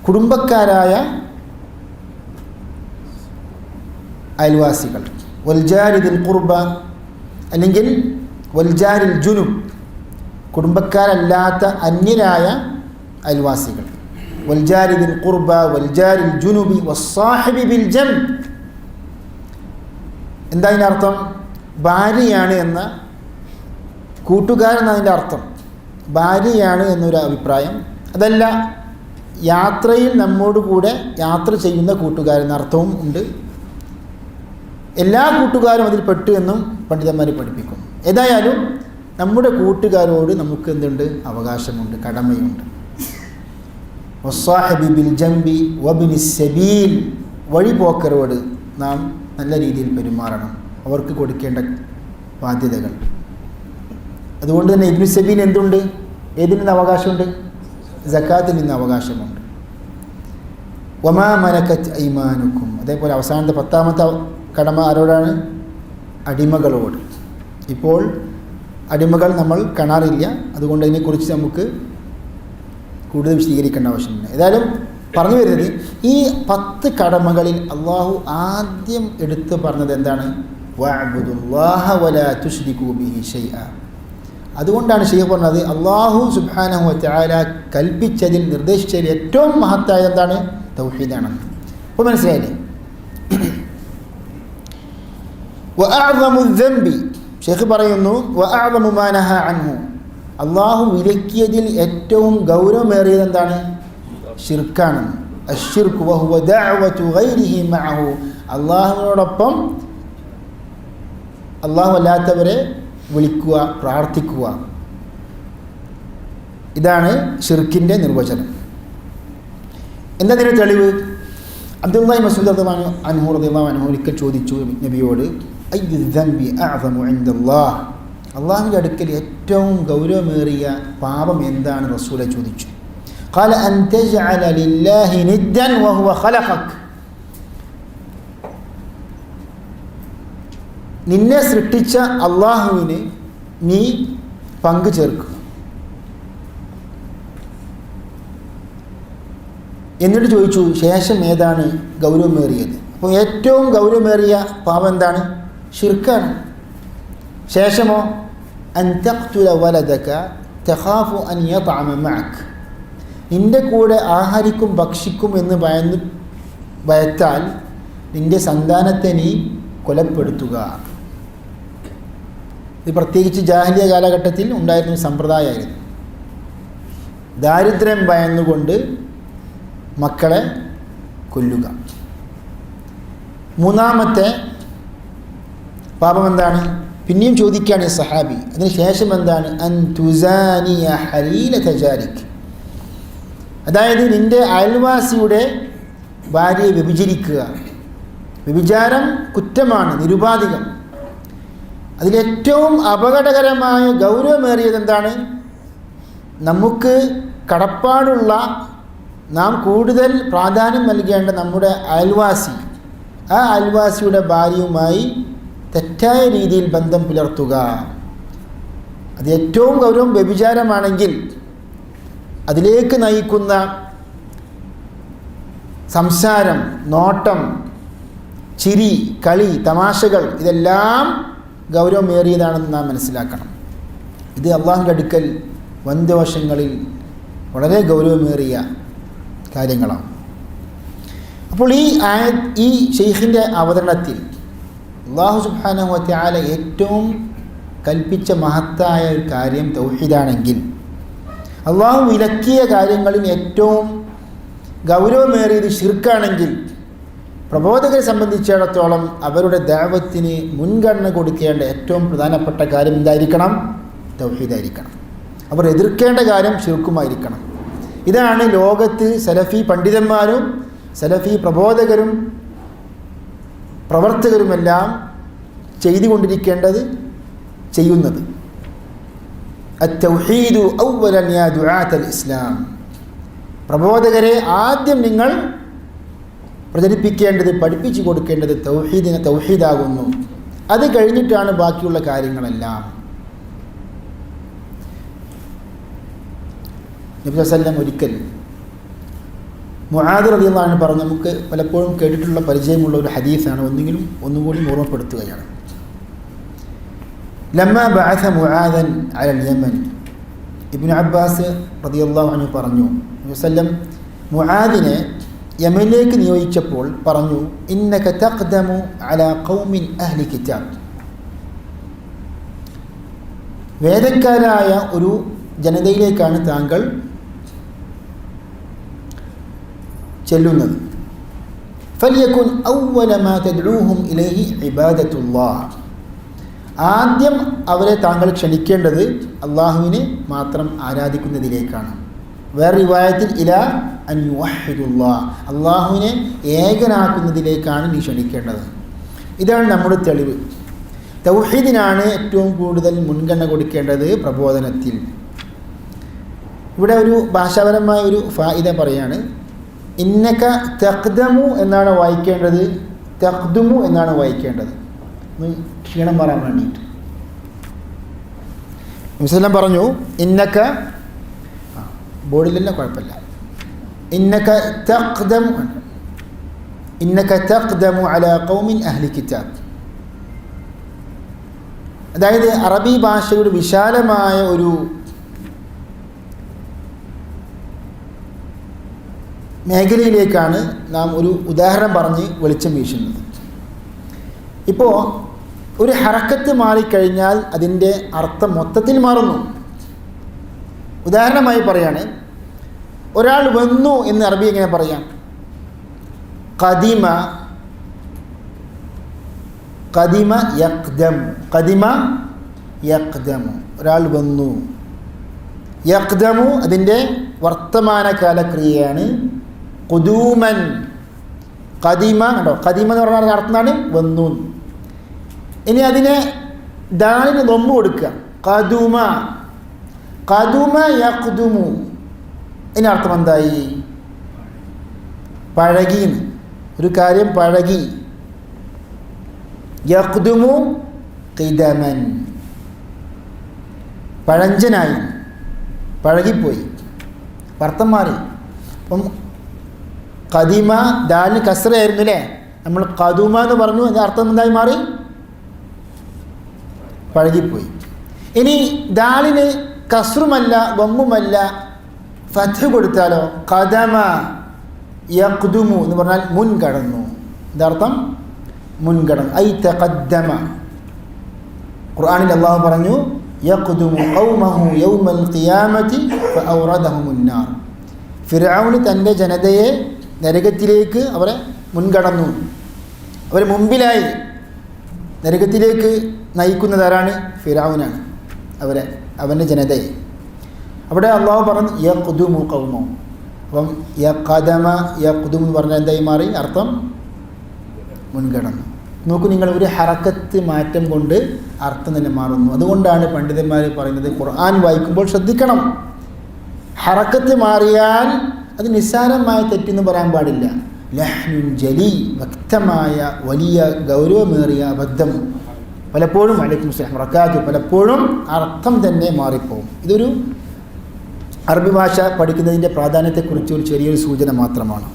കുടുംബക്കാരായ അയൽവാസികൾ. വൽ ജാരി ദിൽ ഖുർബ, അല്ലെങ്കിൽ വൽ ജാരിൽ ജുനുബ്, കുടുംബക്കാരല്ലാത്ത അന്യരായ അയൽവാസികൾ. വൽ ജാരി ദിൽ ഖുർബ വൽ ജാരിൽ ജുനുബി വസ്സാഹിബി ബിൽ ജംബ്. എന്താ അതിൻ്റെ അർത്ഥം? ഭാര്യയാണ് എന്ന, കൂട്ടുകാരൻ എന്നതിൻ്റെ അർത്ഥം ഭാര്യയാണ് എന്നൊരു അഭിപ്രായം. അതല്ല, യാത്രയിൽ നമ്മോട് കൂടെ യാത്ര ചെയ്യുന്ന കൂട്ടുകാരൻ അർത്ഥവും ഉണ്ട്. എല്ലാ കൂട്ടുകാരും അതിൽ പെട്ടു എന്നും പണ്ഡിതന്മാർ പഠിപ്പിക്കും. ഏതായാലും നമ്മുടെ കൂട്ടുകാരോട് നമുക്ക് എന്തുണ്ട്? അവകാശമുണ്ട്, കടമയുണ്ട്. വസ്സാഹിബി ബിൽ ജംബി വബിനി സബീൽ, വഴിപോക്കരോട് നാം നല്ല രീതിയിൽ പെരുമാറണം, അവർക്ക് കൊടുക്കേണ്ട ബാധ്യതകൾ. അതുകൊണ്ട് തന്നെ ഇബ്നു സബീൽ എന്തുണ്ട്? ഏതിൽ നിന്ന് അവകാശമുണ്ട്? സക്കാത്തിൽ നിന്ന് അവകാശമുണ്ട്. വമാ മലക്കത്ത് ഐമാനുക്കും, അതേപോലെ അവസാനത്തെ 10ാമത്തെ കടമ ആരോടാണ്? അടിമകളോട്. ഇപ്പോൾ അടിമകൾ നമ്മൾ കാണാറില്ല, അതുകൊണ്ട് അതിനെക്കുറിച്ച് നമുക്ക് കൂടുതൽ വിശദീകരിക്കേണ്ട ആവശ്യമില്ല. ഏതായാലും പറഞ്ഞു വരുന്നത്, ഈ 10 കടമകളിൽ അള്ളാഹു ആദ്യം എടുത്തു പറഞ്ഞത് എന്താണ്? വഅബ്ദുല്ലാഹ വലാ തുശ്രികൂ ബിഹി ശൈഅ. അതുകൊണ്ടാണ് ശൈഖ് പറഞ്ഞത് അള്ളാഹു സുബ്ഹാനഹു വ തആല കൽപ്പിച്ചതിൽ, നിർദ്ദേശിച്ചതിൽ ഏറ്റവും മഹത്തായത് എന്താണ്? തൗഹീദാണെന്ന്. അപ്പോൾ മനസ്സിലായില്ലേ? വഅഅ്ളമു ദംബി, ശൈഖ് പറയുന്നു, വഅഅ്ളമു മാ നഹാ അൻഹു, അള്ളാഹു വിലക്കിയതിൽ ഏറ്റവും ഗൗരവമേറിയത് എന്താണ്? ശിർക്കാണ്. അശ്ശിർക്കു വഹുവ ദഅവതു ഗൈരിഹി മഅഹു, അള്ളാഹുവിനോടൊപ്പം അള്ളാഹു അല്ലാത്തവരെ വിളിക്കുക, പ്രാർത്ഥിക്കുക. ഇതാണ് ഷിർക്കിൻ്റെ നിർവചനം. എന്നതിന് തെളിവ്? അബ്ദുല്ലാഹി മസ്ഊദ് റളിയല്ലാഹു അൻഹു ഒരിക്കൽ ചോദിച്ചു നബിയോട്, അയ്യു ദംബി അഅ്ളമു ഇൻദല്ലാഹ്, അള്ളാഹുവിൻ്റെ അടുക്കൽ ഏറ്റവും ഗൗരവമേറിയ പാപം എന്താണ് റസൂലെ ചോദിച്ചു. ഖാല അൻ തജ്അല ലില്ലാഹി നിദ്ദൻ വഹുവ ഖലഖക്, നിന്നെ സൃഷ്ടിച്ച അള്ളാഹുവിന് നീ പങ്കു ചേർക്കുക. എന്നിട്ട് ചോദിച്ചു, ശേഷം ഏതാണ് ഗൗരവമേറിയത്? അപ്പോൾ ഏറ്റവും ഗൗരവമേറിയ പാപം എന്താണ്? ഷിർക്കാണ്. ശേഷമോ? അൻ തഖ്തുല വലദക തഖാഫു അൻ യത്അമ മഅക്, നിൻ്റെ കൂടെ ആഹാരിക്കും ഭക്ഷിക്കും എന്ന് ഭയത്താൽ നിൻ്റെ സന്താനത്തെ നീ കൊലപ്പെടുത്തുക. ഇത് പ്രത്യേകിച്ച് ജാഹിലിയ കാലഘട്ടത്തിൽ ഉണ്ടായിരുന്ന സമ്പ്രദായമായിരുന്നു. ദാരിദ്ര്യം ഭയന്നുകൊണ്ട് മക്കളെ കൊല്ലുക. മൂന്നാമത്തെ പാപം എന്താണ്? പിന്നെയും ചോദിക്കുകയാണ് ഈ സഹാബി, അതിന് ശേഷം എന്താണ്? അൻ തുസാനിയ ഹലീലത ജാരിക്, അതായത് നിൻ്റെ അയൽവാസിയുടെ ഭാര്യയെ വ്യഭിചരിക്കുക. വ്യഭിചാരം കുറ്റമാണ്, നിരുപാധികം. അതിലേറ്റവും അപകടകരമായ ഗൗരവമേറിയത് എന്താണ്? നമുക്ക് കടപ്പാടുള്ള, നാം കൂടുതൽ പ്രാധാന്യം നൽകേണ്ട നമ്മുടെ അയൽവാസി, ആ അയൽവാസിയുടെ ഭാര്യയുമായി തെറ്റായ രീതിയിൽ ബന്ധം പുലർത്തുക. അത് ഏറ്റവും ഗൗരവം വ്യഭിചാരമാണെങ്കിൽ അതിലേക്ക് നയിക്കുന്ന സംസാരം, നോട്ടം, ചിരി, കളി, തമാശകൾ, ഇതെല്ലാം ഗൗരവമേറിയതാണെന്ന് നാം മനസ്സിലാക്കണം. ഇത് അള്ളാഹുവിൻ്റെ അടുക്കൽ വന്ധ്യവശങ്ങളിൽ വളരെ ഗൗരവമേറിയ കാര്യങ്ങളാണ്. അപ്പോൾ ഈ ഷെയ്ഖിൻ്റെ അവതരണത്തിൽ അള്ളാഹു സുബ്ഹാനഹു വ തആല ഏറ്റവും കൽപ്പിച്ച മഹത്തായ ഒരു കാര്യം തൗഹീദാണെങ്കിൽ, അള്ളാഹു വിലക്കിയ കാര്യങ്ങളിൽ ഏറ്റവും ഗൗരവമേറിയത് ഷിർക്കാണെങ്കിൽ, പ്രബോധകരെ സംബന്ധിച്ചിടത്തോളം അവരുടെ ദഅവത്തിന് മുൻഗണന കൊടുക്കേണ്ട ഏറ്റവും പ്രധാനപ്പെട്ട കാര്യം എന്തായിരിക്കണം? തൗഹീദായിരിക്കണം. അവർ എതിർക്കേണ്ട കാര്യം ഷിർക്കുമായിരിക്കണം. ഇതാണ് ലോകത്ത് സലഫി പണ്ഡിതന്മാരും സലഫി പ്രബോധകരും പ്രവർത്തകരുമെല്ലാം ചെയ്തുകൊണ്ടിരിക്കേണ്ടത്, ചെയ്യുന്നത്. അത്തൗഹീദു അവ്വലൻ യാ ദുആത്തൽ ഇസ്ലാം, പ്രബോധകരെ ആദ്യം നിങ്ങൾ പ്രചരിപ്പിക്കേണ്ടത്, പഠിപ്പിച്ചു കൊടുക്കേണ്ടത് തൗഹീദാകുന്നു. അത് കഴിഞ്ഞിട്ടാണ് ബാക്കിയുള്ള കാര്യങ്ങളെല്ലാം. നബി സല്ലല്ലാഹു അലൈഹി വസല്ലം ഒരിക്കൽ മുആദ് റളിയല്ലാഹു അൻഹു പറഞ്ഞു, നമുക്ക് പലപ്പോഴും കേട്ടിട്ടുള്ള പരിചയമുള്ള ഒരു ഹദീസാണ്, ഒന്നുകൂടി ഓർമ്മപ്പെടുത്തുകയാണ്. ലമ്മാ ബഅസ മുആദൻ അലൽ യമൻ, ഇബ്നു അബ്ബാസ് റളിയല്ലാഹു അൻഹു പറഞ്ഞു, നബി സല്ലം മുആദിനെ യമനിലേക്ക് നിയോഗിച്ചപ്പോൾ പറഞ്ഞു, ഇന്നക തഖ്ദമു അലാ ഖൗമിൻ അഹ്ലി കിതാബ്, വേദക്കാരായ ഒരു ജനതയിലേക്കാണ് താങ്കൾ ചെല്ലുന്നത്. ഫലിയകുൻ അവ്വല മാ തദ്ഊഹും ഇലൈഹി ഇബാദത്തുല്ലാഹ്, ആദ്യം അവരെ താങ്കൾ ക്ഷണിക്കേണ്ടത് അള്ളാഹുവിനെ മാത്രം ആരാധിക്കുന്നതിലേക്കാണ്. വേറെ റിവായത്തിൽ ഇലാ അൻ യുവഹിദുല്ലാഹ്, അള്ളാഹുവിനെ ഏകനാക്കുന്നതിലേക്കാണ് നീ ക്ഷണിക്കേണ്ടത്. ഇതാണ് നമ്മുടെ തെളിവ്. തൗഹീദിനാണ് ഏറ്റവും കൂടുതൽ മുൻഗണന കൊടുക്കേണ്ടത് പ്രബോധനത്തിൽ. ഇവിടെ ഒരു ഭാഷാപരമായ ഒരു ഫായിദ പറയാണ്. ഇന്നക തഖ്ദമു എന്നാണ് വായിക്കേണ്ടത്, തഖ്ദുമു എന്നാണ് വായിക്കേണ്ടത്. ക്ഷീണം പറയാൻ വേണ്ടിയിട്ട് മുസ്ലിം പറഞ്ഞു, ഇന്നക ബോർഡിലല്ല, കുഴപ്പമില്ല. ഇന്നക തഖ്ദമു അലാ ഖൗമിൻ അഹ്ലി കിതാബ്. അതായത് അറബി ഭാഷയുടെ വിശാലമായ ഒരു മേഖലയിലേക്കാണ് നാം ഒരു ഉദാഹരണം പറഞ്ഞ് വെളിച്ചം വീശുന്നത്. ഇപ്പോൾ ഒരു ഹറക്കത്ത് മാറിക്കഴിഞ്ഞാൽ അതിൻ്റെ അർത്ഥം മൊത്തത്തിൽ മാറുന്നു. ഉദാഹരണമായി പറയാണ്, ഒരാൾ വന്നു എന്ന് അറബി എങ്ങനെ പറയാം? ഖദിമ യഖ്ദമു, ഒരാൾ വന്നു. യഖ്ദമു അതിൻ്റെ വർത്തമാനകാല ക്രിയയാണ്. ഖുദൂമൻ, ഖദിമ കണ്ടോ, ഖദിമ എന്ന് പറഞ്ഞാൽ അർത്ഥമാണ് വന്നു. ഇനി അതിനെ ദാലിന് ദമ്മ് കൊടുക്കുക, ഖദുമ യഖ്ദുമു. ഇതിന് അർത്ഥം എന്തായി? പഴകി, ഒരു കാര്യം പഴകി. യഖ്ദുമു ഖിദമൻ, പഴഞ്ചനായി, പഴകിപ്പോയി, അർത്ഥം മാറി. അപ്പം ഖദിമ ദാലിന് കസ്റയായിരുന്നു അല്ലേ, നമ്മൾ ഖദുമ എന്ന് പറഞ്ഞു, അതിൻ്റെ അർത്ഥം എന്തായി മാറി? പഴകിപ്പോയി. ഇനി ദാലിന് കസ്റുമല്ല വമ്മുമല്ല ഫത്ഹ് കൊടുത്താലോ? ഖദമ യഖ്ദുമു എന്ന് പറഞ്ഞാൽ മുൻകടന്നു. ഇതർത്ഥം മുൻകടന്നു, ഐ തഖദ്ദമ. ഖുർആനിൽ അല്ലാഹു പറഞ്ഞു, യഖ്ദുമു ഖൗമഹു യൗമൽ ഖിയാമത്തി ഫഅൗറദഹുമുൻ നാർ. ഫിർഔൻ തൻ്റെ ജനതയെ നരകത്തിലേക്ക് അവരെ മുൻകടന്നു, അവർ മുമ്പിലായി. നരകത്തിലേക്ക് നയിക്കുന്നതാരാണ്? ഫിർഔനാണ്, അവൻ്റെ ജനതയെ. അവിടെ അള്ളാഹു പറഞ്ഞു യഖ്ദുമു ഖൗമഹു. അപ്പം യഖദമ യഖ്ദുമു എന്ന് പറഞ്ഞാൽ എന്തായി മാറി? അർത്ഥം മുൻകടന്നു. നോക്കൂ നിങ്ങൾ, ഒരു ഹറക്കത്ത് മാറ്റം കൊണ്ട് അർത്ഥം തന്നെ മാറുന്നു. അതുകൊണ്ടാണ് പണ്ഡിതന്മാർ പറയുന്നത് ഖുർആൻ വായിക്കുമ്പോൾ ശ്രദ്ധിക്കണം. ഹറക്കത്ത് മാറിയാൽ അത് നിസ്സാരമായ തെറ്റെന്ന് പറയാൻ പാടില്ല. ലഹ്നുൻ ജലി, വ്യക്തമായ വലിയ ഗൗരവമേറിയ അബദ്ധം. പലപ്പോഴും വലൈക്കും അസ്സലാം വറഹ്മത്തുള്ളാഹി, പലപ്പോഴും അർത്ഥം തന്നെ മാറിപ്പോകും. ഇതൊരു അറബി ഭാഷ പഠിക്കുന്നതിൻ്റെ പ്രാധാന്യത്തെക്കുറിച്ച് ഒരു ചെറിയൊരു സൂചന മാത്രമാണ്.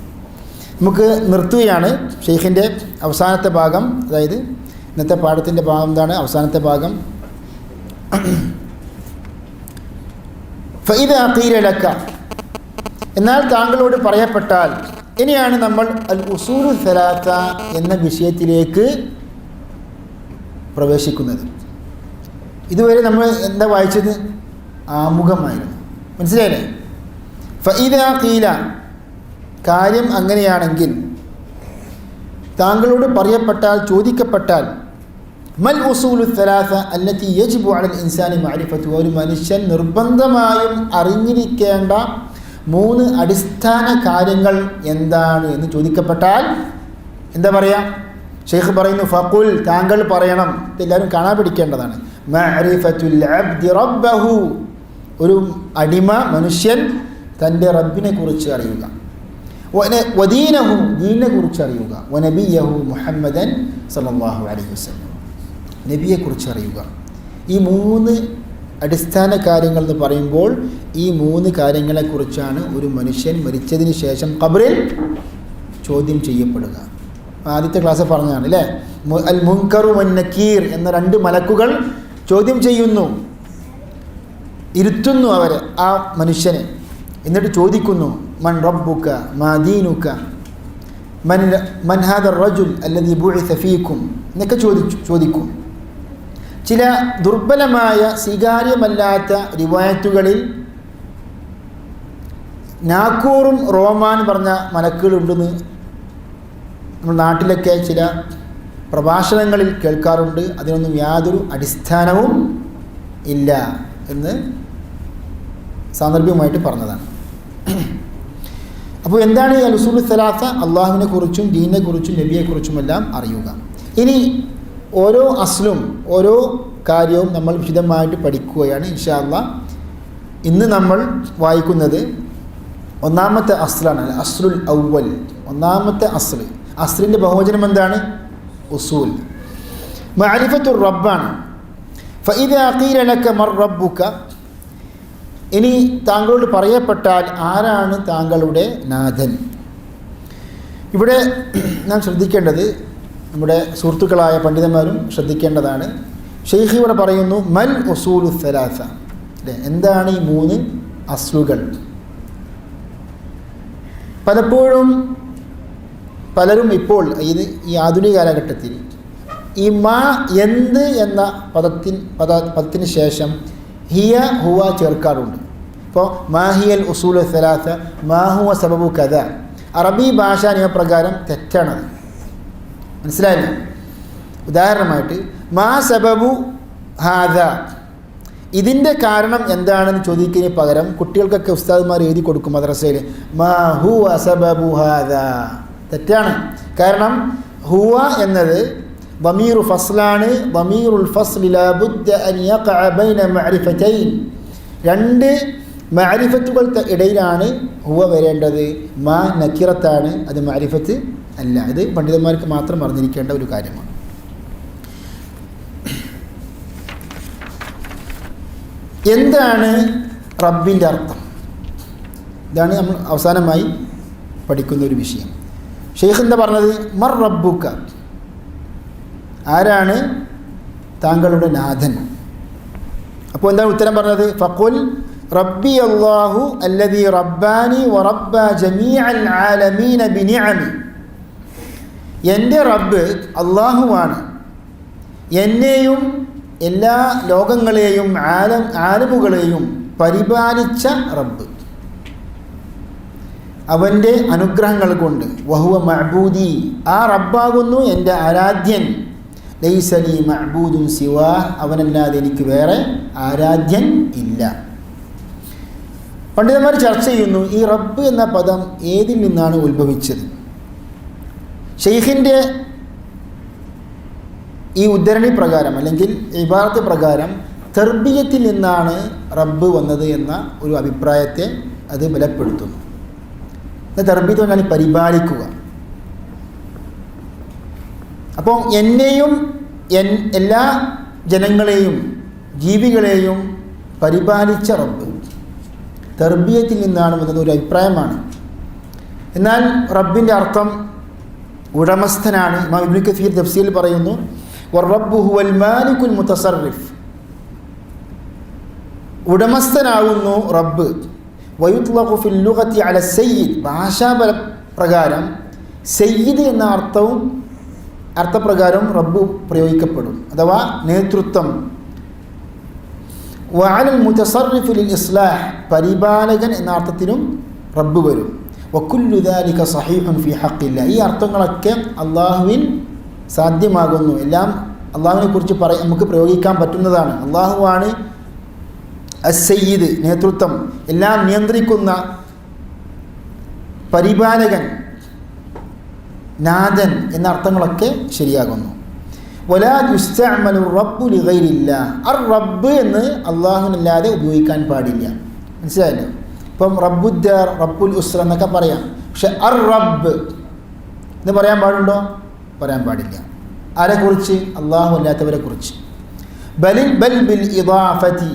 നമുക്ക് നിർത്തുകയാണ്. ഷെയ്ഖിൻ്റെ അവസാനത്തെ ഭാഗം, അതായത് ഇന്നത്തെ പാഠത്തിൻ്റെ ഭാഗം എന്താണ്? അവസാനത്തെ ഭാഗം. ഫഇദാ ഖീല ലക, എന്നാൽ താങ്കളോട് പറയപ്പെട്ടാൽ. ഇനിയാണ് നമ്മൾ അൽ ഉസൂലു സലാസ എന്ന വിഷയത്തിലേക്ക് പ്രവേശിക്കുന്നത്. ഇതുവരെ നമ്മൾ എന്താ വായിച്ചത്? ആമുഖമായിരുന്നു. മനസ്സിലായില്ലേ? ഫഇദാ ഖീല, കാര്യം അങ്ങനെയാണെങ്കിൽ, താങ്കളോട് പറയപ്പെട്ടാൽ, ചോദിക്കപ്പെട്ടാൽ, മൽ ഉസൂലു സലാസ അല്ലതി യജിബു അലൽ ഇൻസാനി മഅരിഫത്തു, ഒരു മനുഷ്യൻ നിർബന്ധമായും അറിഞ്ഞിരിക്കേണ്ട 3 അടിസ്ഥാന കാര്യങ്ങൾ എന്താണ് എന്ന് ചോദിക്കപ്പെട്ടാൽ എന്താ പറയാ? ഷെയ്ഖ് പറയുന്നു, ഫഖുൽ, താങ്കൾ പറയണം. ഇതെല്ലാവരും കാണാൻ പഠിക്കേണ്ടതാണ്. മഅരിഫത്തുൽ അബ്ദി റബ്ബഹു, ഒരു അടിമ, മനുഷ്യൻ തൻ്റെ റബ്ബിനെ കുറിച്ച് അറിയുക. വദീനഹു, ദീനിനെ കുറിച്ച് അറിയുക. വനബിയഹു മുഹമ്മദൻ സല്ലല്ലാഹു അലൈഹി വസല്ലം, നബിയെക്കുറിച്ച് അറിയുക. ഈ 3 അടിസ്ഥാന കാര്യങ്ങൾ എന്ന് പറയുമ്പോൾ ഈ 3 കാര്യങ്ങളെക്കുറിച്ചാണ് ഒരു മനുഷ്യൻ മരിച്ചതിന് ശേഷം ഖബറിൽ ചോദ്യം ചെയ്യപ്പെടുക. ആദ്യത്തെ ക്ലാസ്സിൽ പറഞ്ഞതാണ് അല്ലേ? അൽ മുൻകറു വൻ നക്കീർ എന്ന 2 മലക്കുകൾ ചോദ്യം ചെയ്യുന്നു, ഇരുത്തുന്നു അവരെ, ആ മനുഷ്യനെ. എന്നിട്ട് ചോദിക്കുന്നു, മൻ റബ്ബുക മാ ദീനുക മൻ ഹാദ റജുൽ അല്ലദീ ബുഇസ ഫീകും എന്നൊക്കെ ചോദിക്കും. ചില ദുർബലമായ സ്വീകാര്യമല്ലാത്ത റിവായത്തുകളിൽ നാക്കൂറും റോമാൻ പറഞ്ഞ മലക്കുകളുണ്ടെന്ന് നമ്മൾ നാട്ടിലൊക്കെ ചില പ്രഭാഷണങ്ങളിൽ കേൾക്കാറുണ്ട്. അതിനൊന്നും യാതൊരു അടിസ്ഥാനവും ഇല്ല എന്ന് സാന്ദർഭികമായിട്ട് പറഞ്ഞതാണ്. അപ്പോൾ എന്താണ് ഈ അൽ-ഉസൂലു സലാസ? അള്ളാഹുവിനെ കുറിച്ചും ദീനിനെ കുറിച്ചും നബിയെക്കുറിച്ചുമെല്ലാം അറിയുക. ഇനി ഓരോ അസ്ലും ഓരോ കാര്യവും നമ്മൾ വിശദമായിട്ട് പഠിക്കുകയാണ് ഇൻഷാ അല്ലാഹ്. ഇന്ന് നമ്മൾ വായിക്കുന്നത് ഒന്നാമത്തെ അസ്ലാണ്, അസ്ലുൽ അവ്വൽ. ഒന്നാമത്തെ അസ്ൽ, അസ്ലിൻ്റെ ബഹുവചനം എന്താണ്? ഉസൂൽ. മഅരിഫത്തുർ റബ്ബാണ്. ഫഇദാ ഖീല ലക മർ റബ്ബുക, ഇനി താങ്കളോട് പറയപ്പെട്ടാൽ ആരാണ് താങ്കളുടെ നാഥൻ? ഇവിടെ നാം ശ്രദ്ധിക്കേണ്ടത്, നമ്മുടെ സുഹൃത്തുക്കളായ പണ്ഡിതന്മാരും ശ്രദ്ധിക്കേണ്ടതാണ്. ഷെയ്ഖ് ഇവിടെ പറയുന്നു മൽ ഉസൂലു സലാസ, അല്ലേ? എന്താണ് ഈ 3 അസ്ലുകൾ? പലപ്പോഴും പലരും ഇപ്പോൾ ഈ ആധുനിക കാലഘട്ടത്തിൽ ഈ മാ എന്ത് എന്ന പദത്തിന് ശേഷം ഹിയ ഹുവ ചേർക്കാറുണ്ട്. ഇപ്പോൾ മാഹിയൽ ഉസൂലു സലാസ, മാഹുവ സബബു കഥ. അറബി ഭാഷാ നിയമപ്രകാരം തെറ്റാണത്. മനസ്സിലായില്ല? ഉദാഹരണമായിട്ട് മാ സബബു ഹാദ, ഇതിൻ്റെ കാരണം എന്താണെന്ന് ചോദിക്കുന്നതിന് പകരം കുട്ടികൾക്കൊക്കെ ഉസ്താദുമാർ എഴുതി കൊടുക്കും മദ്രസയിൽ മാ ഹുവ സബബു ഹാദ. തെറ്റാണ്. കാരണം ഹുവ എന്നത് ضمير ഫസ്ലാണ്. ضميറുൽ ഫസ്ലി ലാ ബുദ്ദ അൻ യഖഅ ബൈന മഅരിഫതൈൻ, 2 മഅരിഫത്തുകൾക്ക് ഇടയിലാണ് ഹുവ വരേണ്ടത്. മാ നക്കിറത്താണ്, അത് മഅരിഫത്ത് അല്ല. ഇത് പണ്ഡിതന്മാർക്ക് മാത്രം അറിഞ്ഞിരിക്കേണ്ട ഒരു കാര്യമാണ്. എന്താണ് റബ്ബിൻ്റെ അർത്ഥം? ഇതാണ് നമ്മൾ അവസാനമായി പഠിക്കുന്ന ഒരു വിഷയം. ഷെയ്ഖ് എന്താ പറഞ്ഞത്? മർ റബ്ബുക, ആരാണ് താങ്കളുടെ നാഥൻ? അപ്പോൾ എന്താണ് ഉത്തരം പറഞ്ഞത്? ഫഖുൽ റബ്ബി അല്ലാഹു അല്ലദീ റബ്ബാനി വറബ്ബ ജമീഅൽ ആലമീന ബിനിഅമി. എൻ്റെ റബ്ബ് അല്ലാഹുവാണ്, എന്നെയും എല്ലാ ലോകങ്ങളെയും ആലമുകളെയും പരിപാലിച്ച റബ്ബ്, അവൻ്റെ അനുഗ്രഹങ്ങൾ കൊണ്ട്. വഹുവ മഅബൂദി, ആ റബ്ബാകുന്നു എൻ്റെ ആരാധ്യൻ. ലൈസ ലീ മഅബൂദുൻ സിവാ, അവനല്ലാതെ എനിക്ക് വേറെ ആരാധ്യൻ ഇല്ല. പണ്ഡിതന്മാർ ചർച്ച ചെയ്യുന്നു ഈ റബ്ബ് എന്ന പദം ഏതിൽ നിന്നാണ് ഉത്ഭവിച്ചത്. ഷെയ്ഖിൻ്റെ ഈ ഉദ്ധരണി പ്രകാരം അല്ലെങ്കിൽ ഇബാറത്ത് പ്രകാരം തർബിയത്തിൽ നിന്നാണ് റബ്ബ് വന്നത് എന്ന ഒരു അഭിപ്രായത്തെ അത് ബലപ്പെടുത്തുന്നു. തർബീത്ത് പറഞ്ഞാൽ പരിപാലിക്കുക. അപ്പോൾ എന്നെയും എല്ലാ ജനങ്ങളെയും ജീവികളെയും പരിപാലിച്ച റബ്ബ് തർബീയത്തിൽ നിന്നാണ് വന്നത് ഒരു അഭിപ്രായമാണ്. എന്നാൽ റബ്ബിൻ്റെ അർത്ഥം ഉടമസ്ഥനാണ്. ഇമാം ഇബ്നു കസീർ തഫ്സീറിൽ പറയുന്നു വറബ്ബു ഹുവൽ മാലിക്കുൽ മുതസർരിഫ്, ഉടമസ്ഥനാകുന്നു റബ്ബ്. വയുത്ലഖു ഫിൽ ലുഗതി അല സയ്യിദ്, ഭാഷാപ്രകാരം സയ്യിദ് എന്ന അർത്ഥപ്രകാരം റബ്ബ് പ്രയോഗിക്കപ്പെടും, അഥവാ നേതൃത്വം. വഅലൽ മുതസർരിഫു ലിൽ ഇസ്ലാഹ്, പരിപാലകൻ എന്ന അർത്ഥത്തിലും റബ്ബ് വരും. വകുല്ലു ദാലിക സഹീഹുൻ ഫി ഹഖില്ല, ഈ അർത്ഥങ്ങളൊക്കെ അള്ളാഹുവിൽ സാധ്യമാകുന്നു. എല്ലാം അള്ളാഹുവിനെ കുറിച്ച് നമുക്ക് പ്രയോഗിക്കാൻ പറ്റുന്നതാണ്. അള്ളാഹുവാണ് അസ്സയ്യിദ്, നേതൃത്വം, എല്ലാം നിയന്ത്രിക്കുന്ന പരിപാലകൻ, നാഥൻ എന്ന അർത്ഥങ്ങളൊക്കെ ശരിയാകുന്നു. വലാ യുസ്തഅമലു റബ്ബു ലിഗൈരില്ലാ, അർ റബ്ബ് എന്ന് അള്ളാഹുവിനല്ലാതെ ഉപയോഗിക്കാൻ പാടില്ല. മനസ്സിലായല്ലോ? ഇപ്പം റബ്ബുദ്ദാർ, റബ്ബുൽ ഉസ്ര എന്നൊക്കെ പറയാം. പക്ഷെ അർ റബ്ബ് എന്ന് പറയാൻ പാടുണ്ടോ? പറയാൻ പാടില്ല. ആരെക്കുറിച്ച്? അള്ളാഹു അല്ലാത്തവരെ കുറിച്ച്. ബൽ ബിൽ ഇദാഫതി,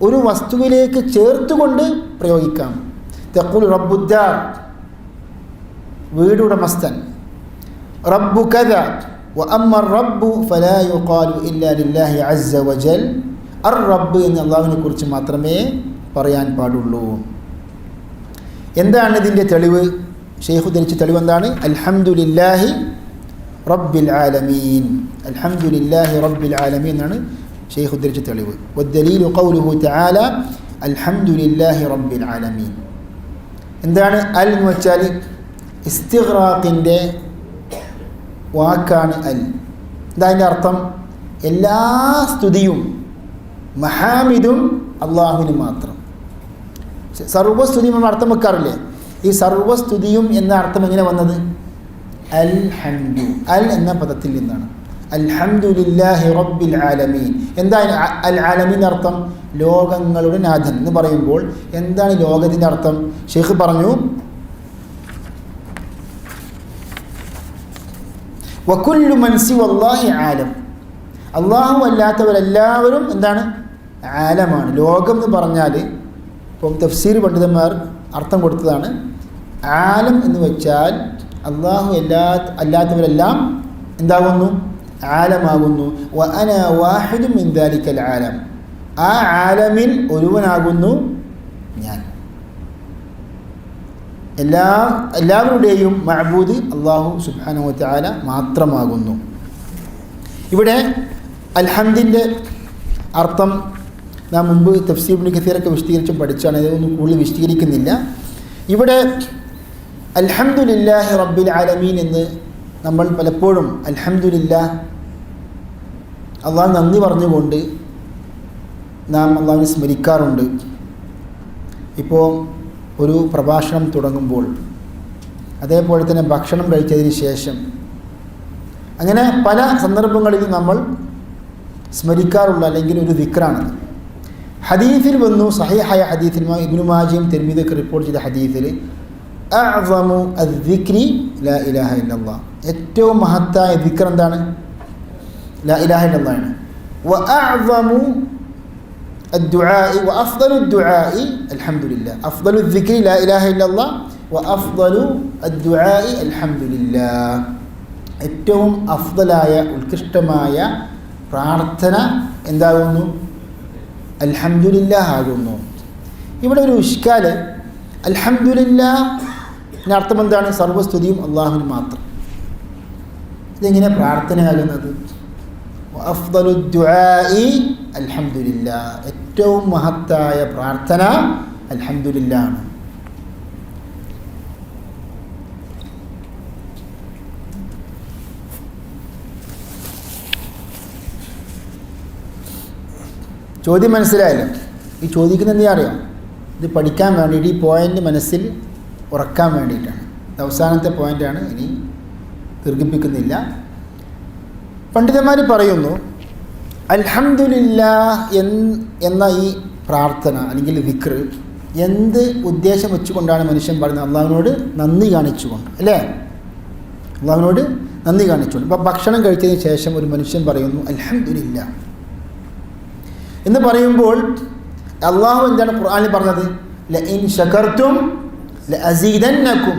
ഒരു വസ്തുവിലേക്ക് ചേർത്തുകൊണ്ട് പ്രയോഗിക്കാം. തഖൂൽ റബ്ബുദ്ദാർ, വീടുടമസ്ഥൻ. റബ്ബു കദ വഅമ്മ റബ്ബു ഫലാ യുഖാലു ഇല്ലാ ലില്ലാഹി അസ്സ വജൽ, അർ റബ്ബ് എന്ന് അള്ളാഹുവിനെ കുറിച്ച് മാത്രമേ പറയാൻ പാടുള്ളൂ. എന്താണ് ഇതിൻ്റെ തെളിവ്? ഷെയ്ഖ് ഉദ്ധരിച്ച തെളിവ് എന്താണ്? അൽഹംദുലില്ലാഹി റബ്ബിൽ ആലമീൻ, അൽഹംദുലില്ലാഹി റബ്ബിൽ ആലമീൻ എന്നാണ് ഷെയ്ഖ് ഉദ്ധരിച്ച തെളിവ്. വദ്ദലീലു ഖൗലുഹു തആല അൽഹംദുലില്ലാഹി റബ്ബിൽ ആലമീൻ. എന്താണ് അൽ എന്ന് വെച്ചാൽ? ഇസ്തിഗ്റാഖിൻ്റെ വാക്കാണ് അൽ. ഇതതിൻ്റെ അർത്ഥം എല്ലാ സ്തുതിയും മഹാമിദും അള്ളാഹുവിന് മാത്രം. സർവസ്തുതിയും നമ്മൾ അർത്ഥം വെക്കാറില്ലേ? ഈ സർവസ്തുതിയും എന്ന അർത്ഥം എങ്ങനെ വന്നത്? അൽ ഹംദു, അൽ എന്ന പദത്തിൽ നിന്നാണ്. അൽഹംദുലില്ലാഹി റബ്ബിൽ ആലമീൻ. എന്താണ് അൽ ആലമീൻ അർത്ഥം? ലോകങ്ങളുടെ നാഥൻ എന്ന് പറയുമ്പോൾ എന്താണ് ലോകത്തിൻ്റെ അർത്ഥം? ഷെയ്ഖ് പറഞ്ഞു വകുല്ലു മൻ സിവല്ലാഹി ആലം, അള്ളാഹു അല്ലാത്തവരെല്ലാവരും എന്താണ്? ആലമാണ്. ലോകം എന്ന് പറഞ്ഞാൽ ഇപ്പം തഫ്സീർ പണ്ഡിതന്മാർ അർത്ഥം കൊടുത്തതാണ്, ആലം എന്ന് വെച്ചാൽ അള്ളാഹു അല്ലാത്തവരെല്ലാം എന്താകുന്നു? ആലമാകുന്നു. വ അന വാഹിദും മിൻ ദാലിക്കൽ ആലം, ആ ആലമിൽ ഒരുവനാകുന്നു ഞാൻ. എല്ലാവരുടെയും മഅബൂദ് അല്ലാഹു സുബ്ഹാനഹു വ തആല മാത്രമാകുന്നു. ഇവിടെ അൽഹംദിൻ്റെ അർത്ഥം നാം മുമ്പ് തഫ്സീർ ഇബ്നു കസീറൊക്കെ വിശദീകരിച്ചും പഠിച്ചാണ്, ഇതൊന്നും കൂടുതൽ വിശദീകരിക്കുന്നില്ല. ഇവിടെ അൽഹംദുലില്ലാഹി റബ്ബിൽ ആലമീൻ എന്ന് നമ്മൾ പലപ്പോഴും അൽഹംദുലില്ലാഹ് അള്ളാഹു നന്ദി പറഞ്ഞുകൊണ്ട് നാം അള്ളാഹുവിനെ സ്മരിക്കാറുണ്ട്. ഇപ്പോൾ ഒരു പ്രഭാഷണം തുടങ്ങുമ്പോൾ, അതേപോലെ തന്നെ ഭക്ഷണം കഴിച്ചതിന് ശേഷം, അങ്ങനെ പല സന്ദർഭങ്ങളിലും നമ്മൾ സ്മരിക്കാറുള്ള അല്ലെങ്കിൽ ഒരു ദിക്റാണ്. ഹദീസിൽ വന്നു, സഹീഹായ ഹദീസിൽ ഇബ്നു മാജയും തിർമിദിയൊക്കെ റിപ്പോർട്ട് ചെയ്ത ഹദീസിൽ അഅ്സമു അദ്ദിക്രി ലാ ഇലാഹ ഇല്ലല്ലാഹ്, ഏറ്റവും മഹത്തായ ദിക്ർ എന്താണ്? ലാ ഇലാഹ ഇല്ലല്ലാഹ്. വഅഅ്സമു الدعاء وأفضل الدعاء الحمد لله. أفضل الذكر لا إله إلا الله وأفضل الدعاء الحمد لله. ഏറ്റവും അഫ്ദലായ ഉത്കൃഷ്ടമായ പ്രാർത്ഥന എന്താകുന്നു? അൽഹംദുലില്ലാഹ് ആകുന്നു. ഇവിടെ ഒരു ഇഷ്കാല്, അൽഹംദുലില്ലാഹ് അർത്ഥം എന്താണ്? സർവസ്തുതിയും അള്ളാഹുവിന് മാത്രം. ഇതെങ്ങനെ പ്രാർത്ഥനയാകുന്നത്? അഫ്ദലു ദുആഇ അൽഹംദുലില്ലാഹ്, ഏറ്റവും മഹത്തായ പ്രാർത്ഥന അൽഹംദുലില്ലാഹ് ആണ്. ചോദ്യം മനസ്സിലായല്ലോ? ഈ ചോദിക്കുന്നത് എന്താ അറിയാം? ഇത് പഠിക്കാൻ വേണ്ടിയിട്ട്, ഈ പോയിൻ്റ് മനസ്സിൽ ഉറക്കാൻ വേണ്ടിയിട്ടാണ്. ഇത് അവസാനത്തെ പോയിൻ്റാണ്, ഇനി ദീർഘിപ്പിക്കുന്നില്ല. പണ്ഡിതന്മാർ പറയുന്നു, അൽഹംദുലില്ലാഹ് എന്ന ഈ പ്രാർത്ഥന അല്ലെങ്കിൽ ദിക്ർ എന്ത് ഉദ്ദേശം വെച്ചുകൊണ്ടാണ് മനുഷ്യൻ പറയുന്നത്? അള്ളാഹുവിനോട് നന്ദി കാണിച്ചുകൊണ്ട്, അല്ലേ? അള്ളാഹുവിനോട് നന്ദി കാണിച്ചുകൊണ്ട്. ഇപ്പോൾ ഭക്ഷണം കഴിച്ചതിന് ശേഷം ഒരു മനുഷ്യൻ പറയുന്നു അൽഹംദുലില്ലാഹ് എന്ന് പറയുമ്പോൾ അള്ളാഹു എന്താണ് ഖുർആനിൽ പറഞ്ഞത്? ലഇൻ ശകർതും ലഅസീദന്നകും,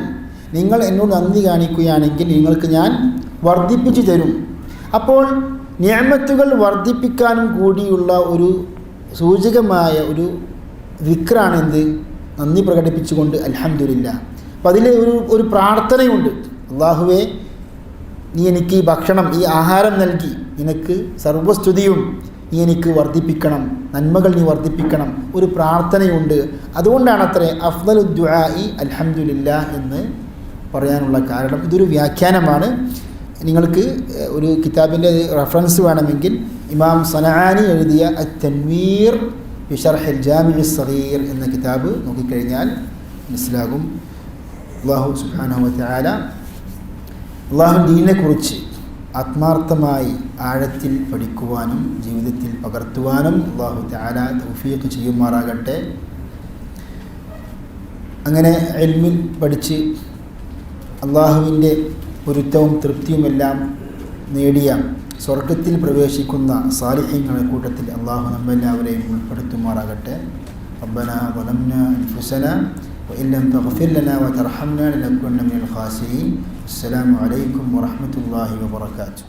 നിങ്ങൾ എന്നോട് നന്ദി കാണിക്കുകയാണെങ്കിൽ നിങ്ങൾക്ക് ഞാൻ വർദ്ധിപ്പിച്ചു തരും. അപ്പോൾ നിഅമത്തുകൾ വർദ്ധിപ്പിക്കാനും കൂടിയുള്ള ഒരു സൂചകമായ ഒരു ദിക്റാണ് എന്ത്? നന്ദി പ്രകടിപ്പിച്ചുകൊണ്ട് അൽഹംദുലില്ലാഹ്. അപ്പോൾ അതിൽ ഒരു പ്രാർത്ഥനയുണ്ട്. അള്ളാഹുവേ, നീ എനിക്ക് ഈ ഭക്ഷണം, ഈ ആഹാരം നൽകി, നിനക്ക് സർവസ്തുതിയും, നീ എനിക്ക് വർദ്ധിപ്പിക്കണം, നന്മകൾ നീ വർദ്ധിപ്പിക്കണം, ഒരു പ്രാർത്ഥനയുണ്ട്. അതുകൊണ്ടാണ് അത്രേ അഫ്ദലു ദുആഇ അൽഹംദുലില്ലാഹ് എന്ന് പറയാനുള്ള കാരണം. ഇതൊരു വ്യാഖ്യാനമാണ്. നിങ്ങൾക്ക് ഒരു കിതാബിൻ്റെ റെഫറൻസ് വേണമെങ്കിൽ ഇമാം സനആനി എഴുതിയ അത്തൻവീർ ഫി ശർഹിൽ ജാമിഉ സഗീർ എന്ന കിതാബ് നോക്കിക്കഴിഞ്ഞാൽ മനസ്സിലാകും. അല്ലാഹു സുബ്ഹാനഹു വ തആല അല്ലാഹുവിൻ്റെ ദീനിനെക്കുറിച്ച് ആത്മാർത്ഥമായി ആഴത്തിൽ പഠിക്കുവാനും ജീവിതത്തിൽ പകർത്തുവാനും അല്ലാഹു തആല തൗഫീഖ് ചെയ്യുമാറാകട്ടെ. അങ്ങനെ ഇൽമിൽ പഠിച്ച് അല്ലാഹുവിൻ്റെ പൊരുത്തവും തൃപ്തിയുമെല്ലാം നേടിയ സ്വർഗത്തിൽ പ്രവേശിക്കുന്ന സാലിഹീങ്ങളുടെ കൂട്ടത്തിൽ അള്ളാഹു നമ്മെല്ലാവരെയും ഉൾപ്പെടുത്തുമാറാകട്ടെ. റബ്ബനാ ളലംനാ അൻഫുസനാ വഇൻ ലം തഗ്ഫിർ ലനാ വതർഹംനാ ലനകൂനന്ന മിനൽ ഖാസിരീൻ. അസ്സലാമു അലൈക്കും വറഹ്മത്തുള്ളാഹി വബറകാതുഹു.